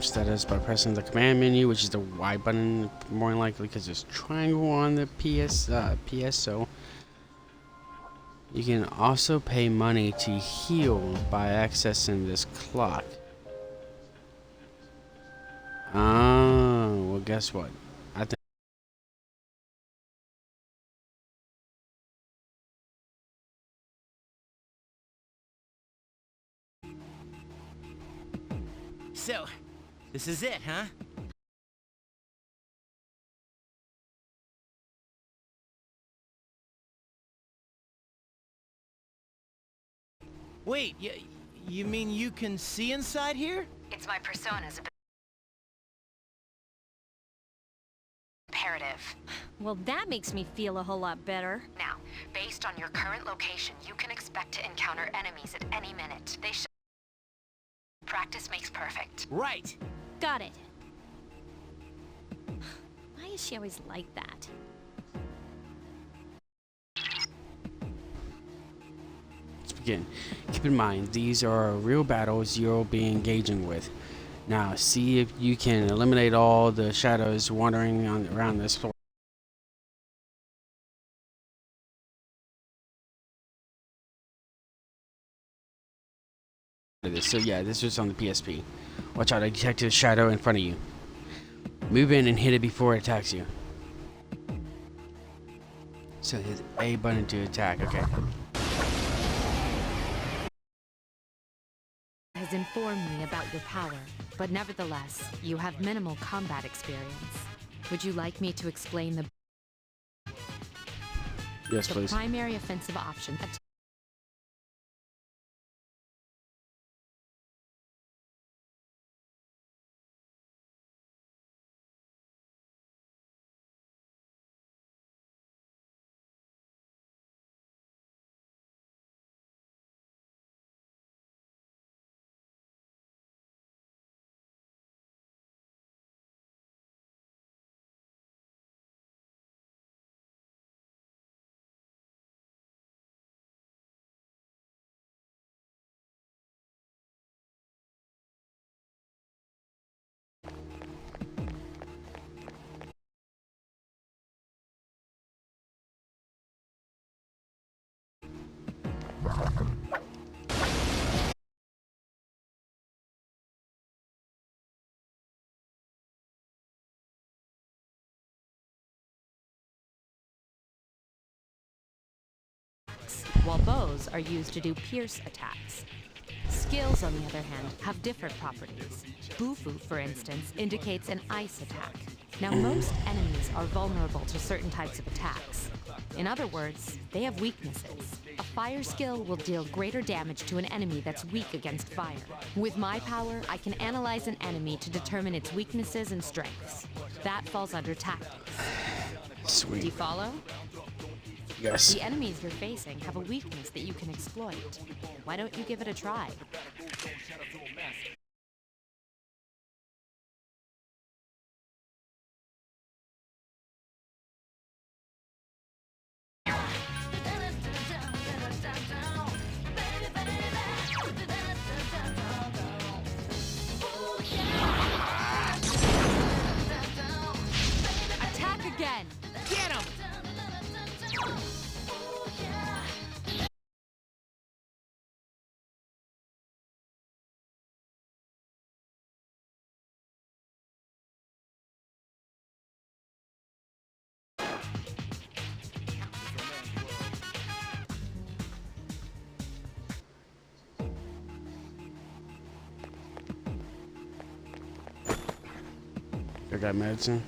Start us by pressing the command menu, which is the Y button, more than likely because there's triangle on the PSO. You can also pay money to heal by accessing this clock. Well, guess what? I think. So, this is it, huh? Wait, you mean you can see inside here? It's my persona's imperative. Well, that makes me feel a whole lot better. Now, based on your current location, you can expect to encounter enemies at any minute. They should. Practice makes perfect. Right. Got it. Why is she always like that? Let's begin. Keep in mind, these are real battles you'll be engaging with. Now, see if you can eliminate all the shadows wandering around this floor. So yeah, this was on the PSP. Watch out, I detected a shadow in front of you. Move in and hit it before it attacks you. So hit A button to attack, okay. has informed me about your power, but nevertheless, you have minimal combat experience. Would you like me to explain the Yes, please. primary offensive option? While bows are used to do pierce attacks. Skills, on the other hand, have different properties. Bufu, for instance, indicates an ice attack. Now, most enemies are vulnerable to certain types of attacks. In other words, they have weaknesses. A fire skill will deal greater damage to an enemy that's weak against fire. With my power, I can analyze an enemy to determine its weaknesses and strengths. That falls under tactics. Sweet. Do you follow? Yes. The enemies you're facing have a weakness that you can exploit. Why don't you give it a try? Attack again! Get him! I got medicine.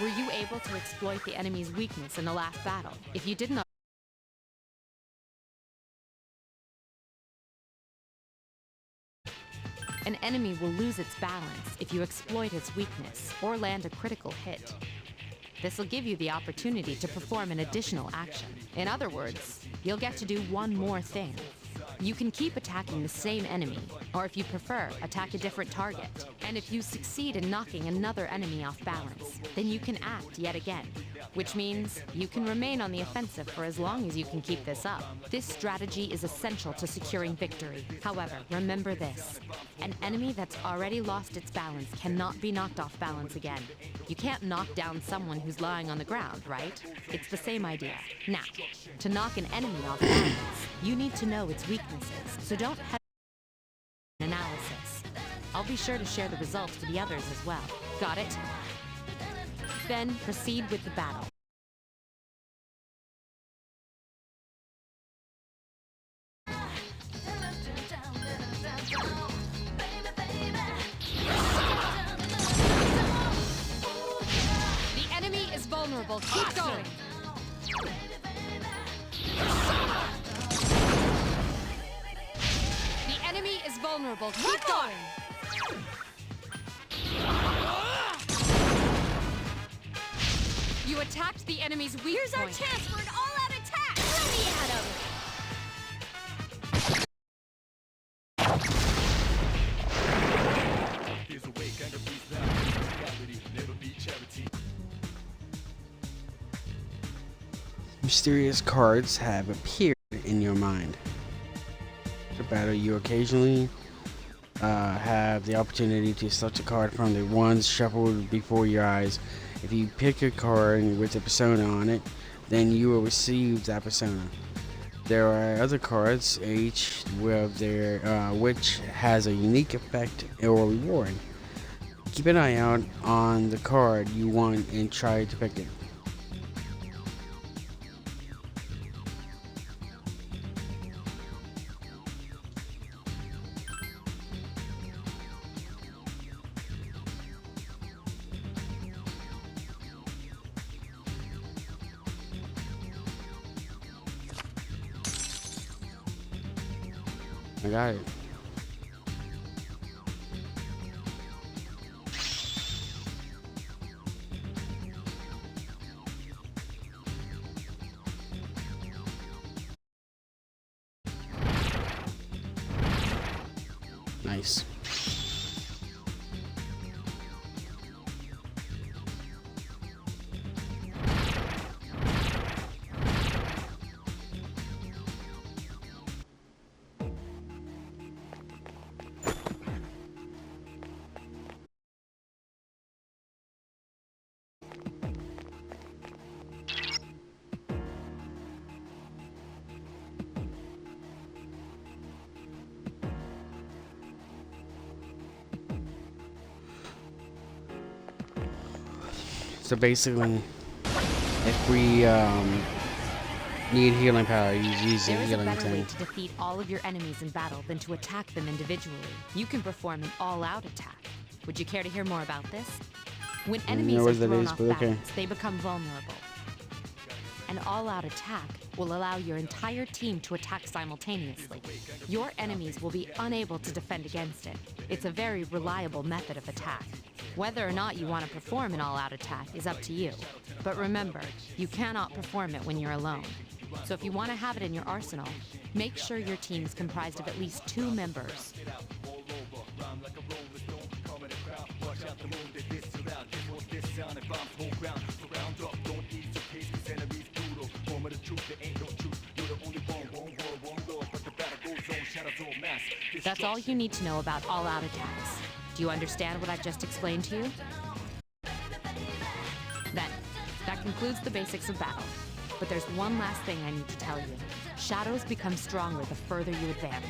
Were you able to exploit the enemy's weakness in the last battle? If you didn't, an enemy will lose its balance if you exploit its weakness or land a critical hit. This will give you the opportunity to perform an additional action. In other words, you'll get to do one more thing. You can keep attacking the same enemy, or if you prefer, attack a different target. And if you succeed in knocking another enemy off balance, then you can act yet again, which means you can remain on the offensive for as long as you can keep this up. This strategy is essential to securing victory. However, remember this: an enemy that's already lost its balance cannot be knocked off balance again. You can't knock down someone who's lying on the ground, right? It's the same idea. Now, to knock an enemy off balance, you need to know its weaknesses, so don't hesitate in analysis. I'll be sure to share the results to the others as well. Got it? Then proceed with the battle. The enemy is vulnerable. Keep going. The enemy is vulnerable. Keep going. You attacked the enemy's weak Here's our point. chance for an all-out attack! Let me at him! Mysterious cards have appeared in your mind. To battle, you occasionally have the opportunity to select a card from the ones shuffled before your eyes. If you pick a card with a persona on it, then you will receive that persona. There are other cards, each with their which has a unique effect or reward. Keep an eye out on the card you want and try to pick it. I got it. Nice. So basically, if we need healing power, use the There is a healing better way thing. to defeat all of your enemies in battle than to attack them individually. You can perform an all-out attack. Would you care to hear more about this? When enemies know are what that thrown is, off but okay. balance, they become vulnerable. An all-out attack will allow your entire team to attack simultaneously. Your enemies will be unable to defend against it. It's a very reliable method of attack. Whether or not you want to perform an all-out attack is up to you. But remember, you cannot perform it when you're alone. So if you want to have it in your arsenal, make sure your team is comprised of at least 2 members. That's all you need to know about all-out attacks. Do you understand what I've just explained to you? Then, that concludes the basics of battle. But there's one last thing I need to tell you. Shadows become stronger the further you advance.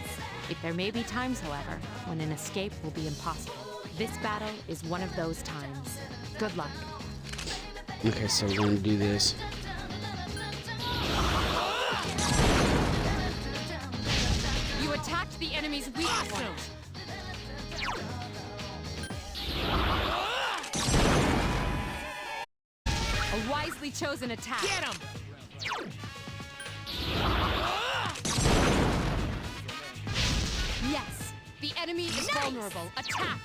There may be times, however, when an escape will be impossible. This battle is one of those times. Good luck. Okay, so we're gonna do this. You attacked the enemy's weak point. A wisely chosen attack. Get him! Yes, the enemy is vulnerable. Attack!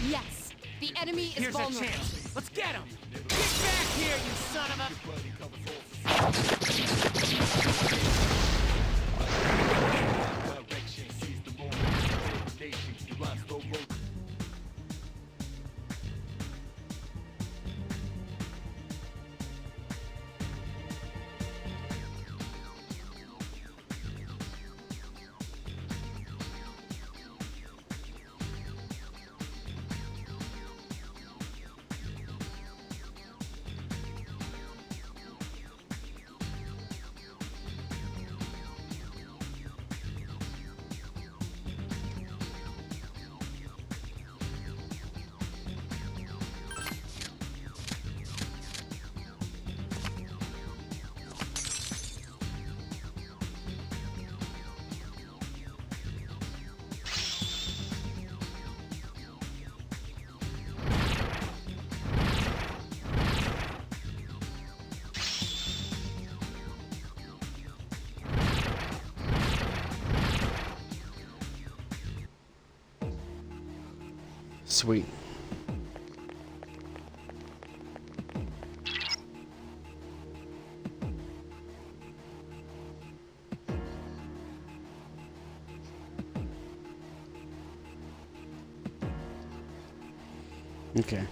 Yes, the enemy is Here's vulnerable. a chance. Let's get him! Get back here, you son of a... Sweet. Okay.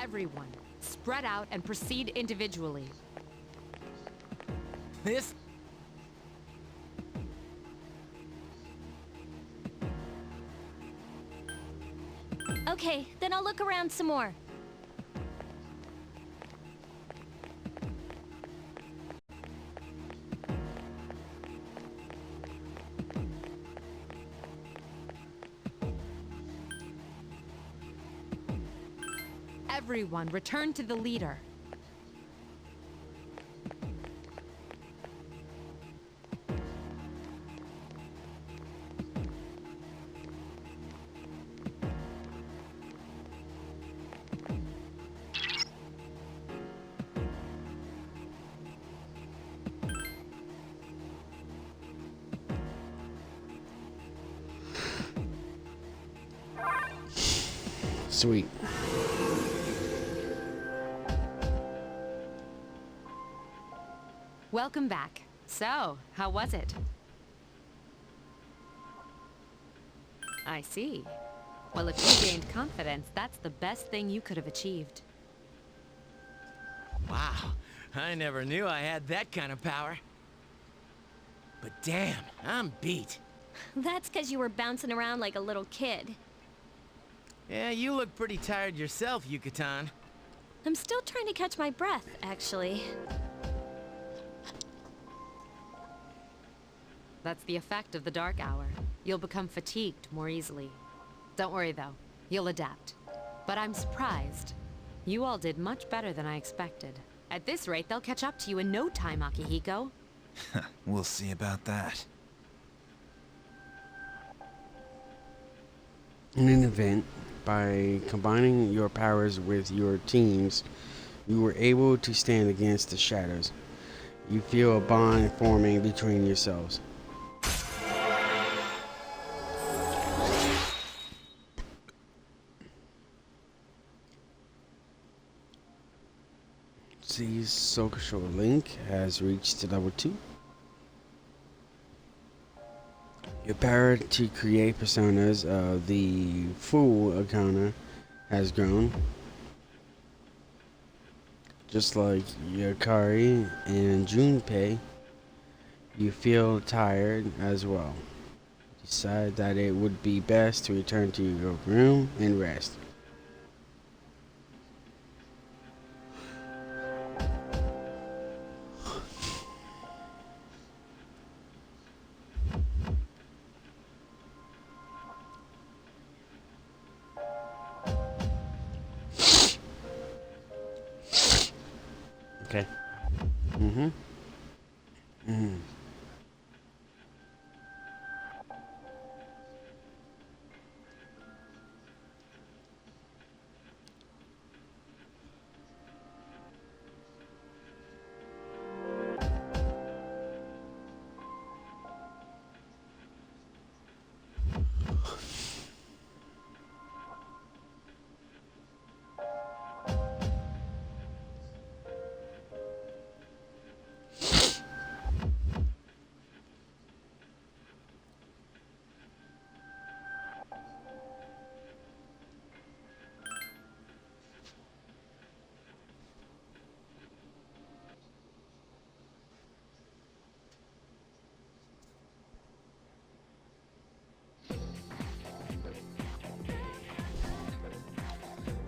Everyone, spread out and proceed individually. This? Okay, then I'll look around some more. Everyone, return to the leader. Sweet. Welcome back. So, how was it? I see. Well, if you gained confidence, that's the best thing you could have achieved. Wow, I never knew I had that kind of power. But damn, I'm beat. That's because you were bouncing around like a little kid. Yeah, you look pretty tired yourself, Yucatan. I'm still trying to catch my breath, actually. That's the effect of the dark hour. You'll become fatigued more easily. Don't worry, though. You'll adapt. But I'm surprised. You all did much better than I expected. At this rate, they'll catch up to you in no time, Akihiko. We'll see about that. In an event, by combining your powers with your team's, you were able to stand against the shadows. You feel a bond forming between yourselves. The social link has reached level 2. Your power to create personas of the full encounter has grown. Just like Yukari and Junpei, you feel tired as well. Decide that it would be best to return to your room and rest. Okay.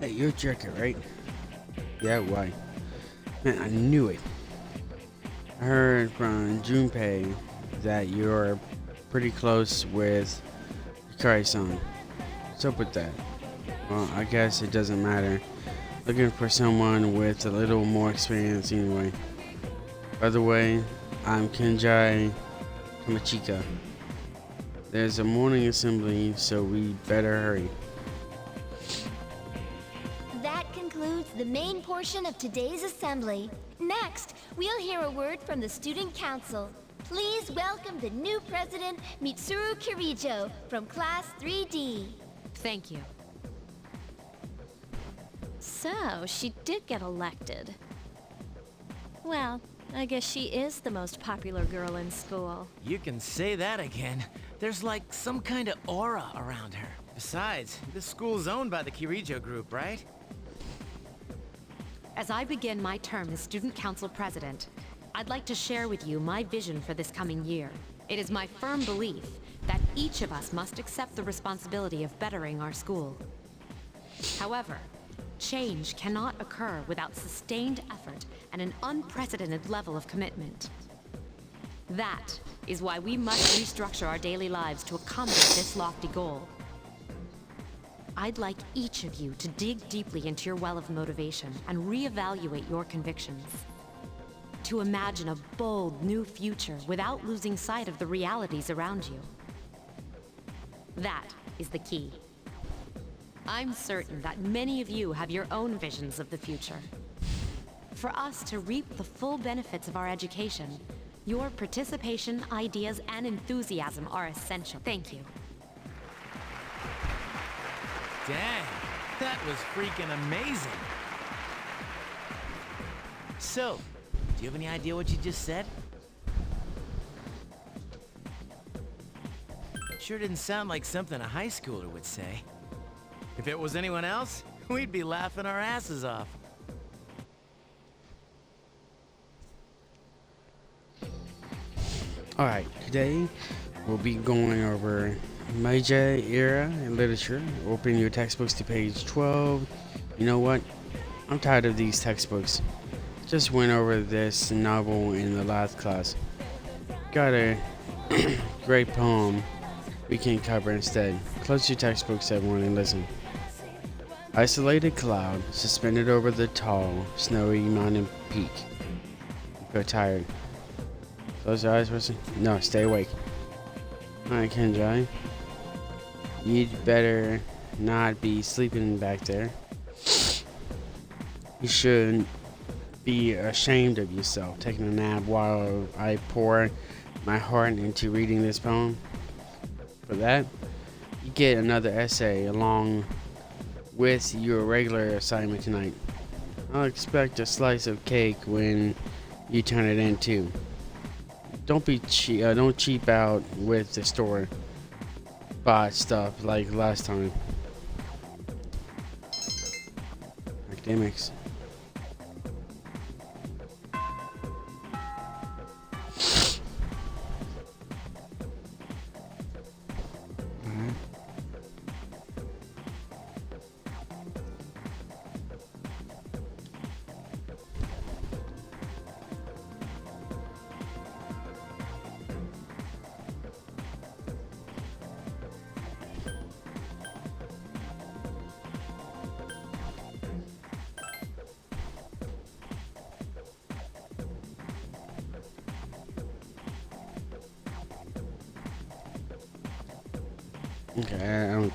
Hey, you're Jerker, right? Yeah, why? Man, I knew it. I heard from Junpei that you're pretty close with Yukari-san. What's up with that? Well, I guess it doesn't matter. Looking for someone with a little more experience anyway. By the way, I'm Kenji Tamachika. There's a morning assembly, so we better hurry. That concludes the main portion of today's assembly. Next, we'll hear a word from the Student Council. Please welcome the new president, Mitsuru Kirijo, from Class 3D. Thank you. So, she did get elected. Well, I guess she is the most popular girl in school. You can say that again. There's like some kind of aura around her. Besides, this school's owned by the Kirijo group, right? As I begin my term as Student Council President, I'd like to share with you my vision for this coming year. It is my firm belief that each of us must accept the responsibility of bettering our school. However, change cannot occur without sustained effort and an unprecedented level of commitment. That is why we must restructure our daily lives to accomplish this lofty goal. I'd like each of you to dig deeply into your well of motivation and reevaluate your convictions. To imagine a bold new future without losing sight of the realities around you. That is the key. I'm certain that many of you have your own visions of the future. For us to reap the full benefits of our education, your participation, ideas, and enthusiasm are essential. Thank you. Dang, that was freaking amazing. So, do you have any idea what you just said? Sure didn't sound like something a high schooler would say. If it was anyone else, we'd be laughing our asses off. Alright, today we'll be going over Meiji era in literature. Open your textbooks to page 12. You know what? I'm tired of these textbooks. Just went over this novel in the last class. Got a great poem we can cover instead. Close your textbooks, everyone, and listen. Isolated cloud suspended over the tall, snowy mountain peak. You feel tired. Close your eyes, person. No, stay awake. Alright, Kenjai. You'd better not be sleeping back there. You should be ashamed of yourself taking a nap while I pour my heart into reading this poem. For that, you get another essay along with your regular assignment tonight. I'll expect a slice of cake when you turn it in too. Don't cheap out with the store bought stuff like last time. Academics. Okay, I don't.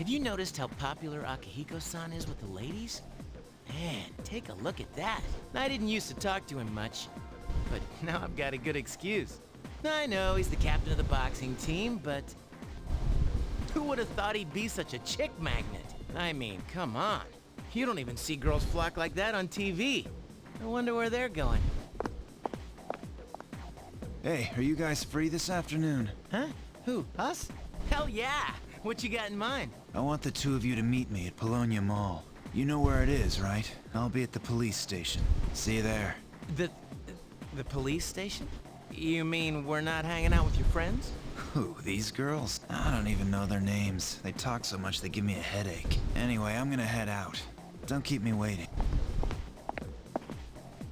Have you noticed how popular Akihiko-san is with the ladies? Man, take a look at that. I didn't used to talk to him much, but now I've got a good excuse. I know he's the captain of the boxing team, but who would have thought he'd be such a chick magnet? I mean, come on. You don't even see girls flock like that on TV. I wonder where they're going. Hey, are you guys free this afternoon? Huh? Who? Us? Hell yeah! What you got in mind? I want the two of you to meet me at Polonia Mall. You know where it is, right? I'll be at the police station. See you there. The police station? You mean we're not hanging out with your friends? Who, these girls? I don't even know their names. They talk so much they give me a headache. Anyway, I'm gonna head out. Don't keep me waiting.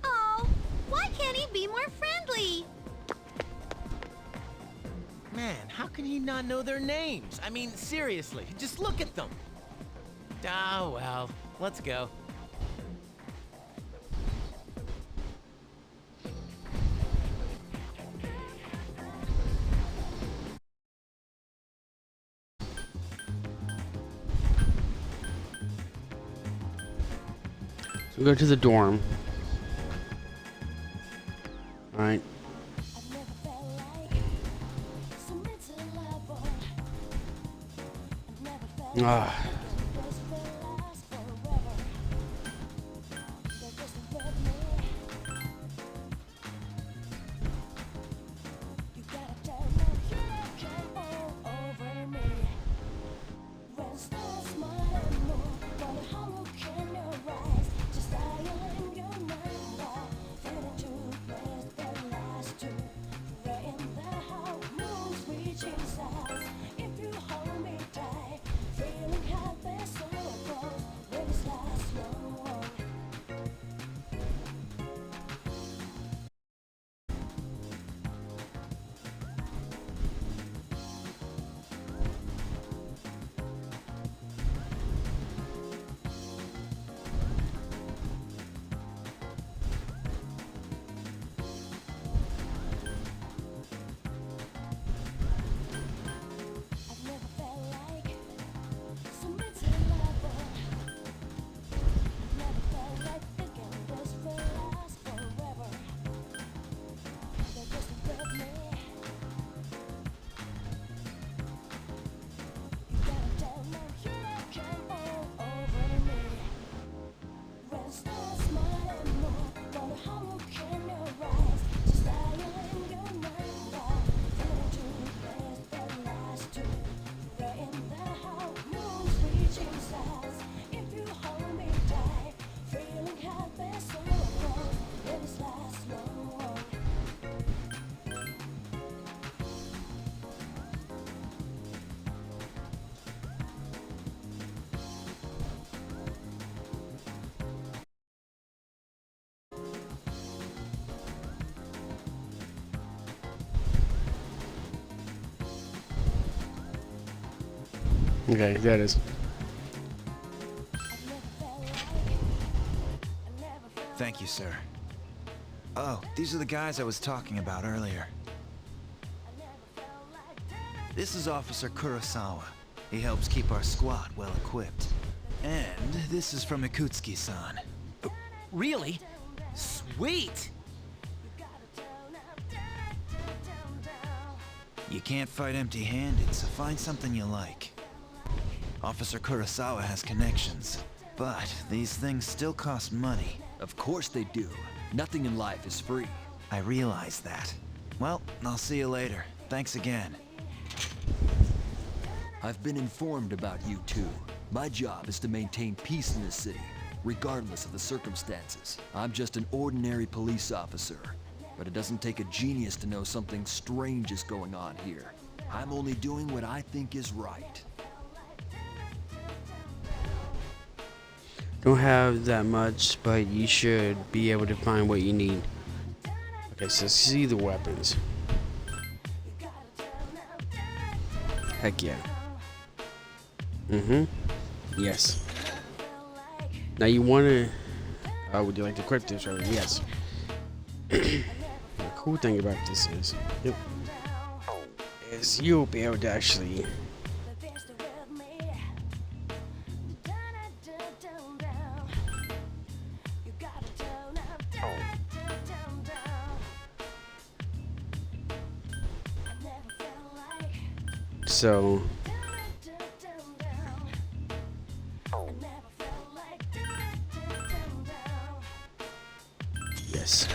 Oh, why can't he be more friendly? Man, how can he not know their names? I mean, seriously, just look at them. Ah, well, let's go. So we go to the dorm. Alright. Ah. Okay, there it is. Thank you, sir. Oh, these are the guys I was talking about earlier. This is Officer Kurosawa. He helps keep our squad well equipped. And this is from Ikutsuki-san. Really? Sweet! You can't fight empty-handed, so find something you like. Officer Kurosawa has connections, but these things still cost money. Of course they do. Nothing in life is free. I realize that. Well, I'll see you later. Thanks again. I've been informed about you two. My job is to maintain peace in this city, regardless of the circumstances. I'm just an ordinary police officer, but it doesn't take a genius to know something strange is going on here. I'm only doing what I think is right. Don't have that much, but you should be able to find what you need. Okay, so see the weapons. Heck yeah. Yes. Now you wanna would you like to equip this already? Yes. The cool thing about this is you'll be able to actually So yes.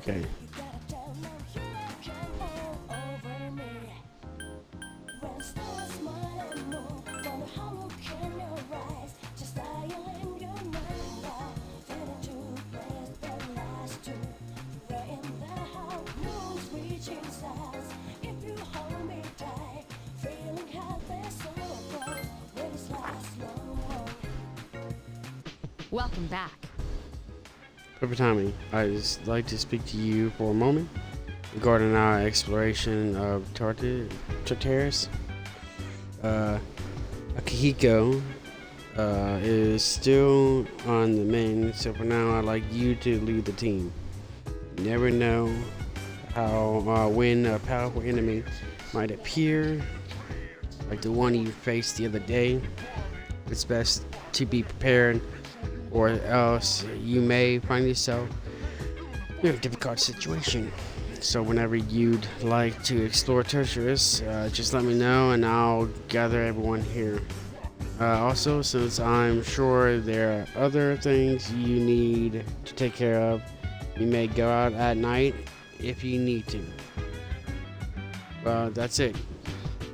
Okay. Welcome back. Pepper Tommy, I'd just like to speak to you for a moment regarding our exploration of Tartarus. Akihiko is still on the mend, so for now I'd like you to lead the team. You never know how when a powerful enemy might appear, like the one you faced the other day. It's best to be prepared, or else you may find yourself in a difficult situation. So whenever you'd like to explore Tartarus, just let me know and I'll gather everyone here. Also, since I'm sure there are other things you need to take care of, you may go out at night if you need to. Well, that's it.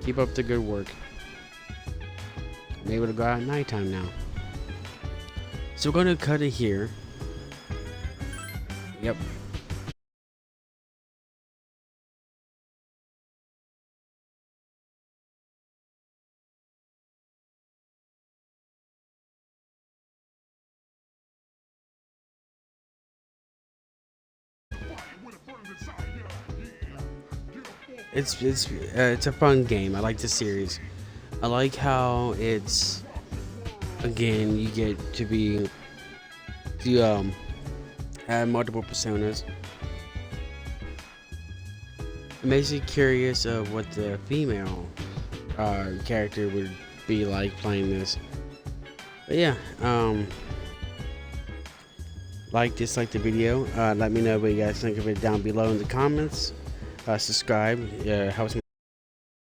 Keep up the good work. I'm able to go out at nighttime now. So we're going to cut it here. Yep. It's a fun game. I like the series. I like how it's, again, you get to have multiple personas. It makes you curious of what the female character would be like playing this. But yeah, dislike the video. Let me know what you guys think of it down below in the comments. Subscribe, helps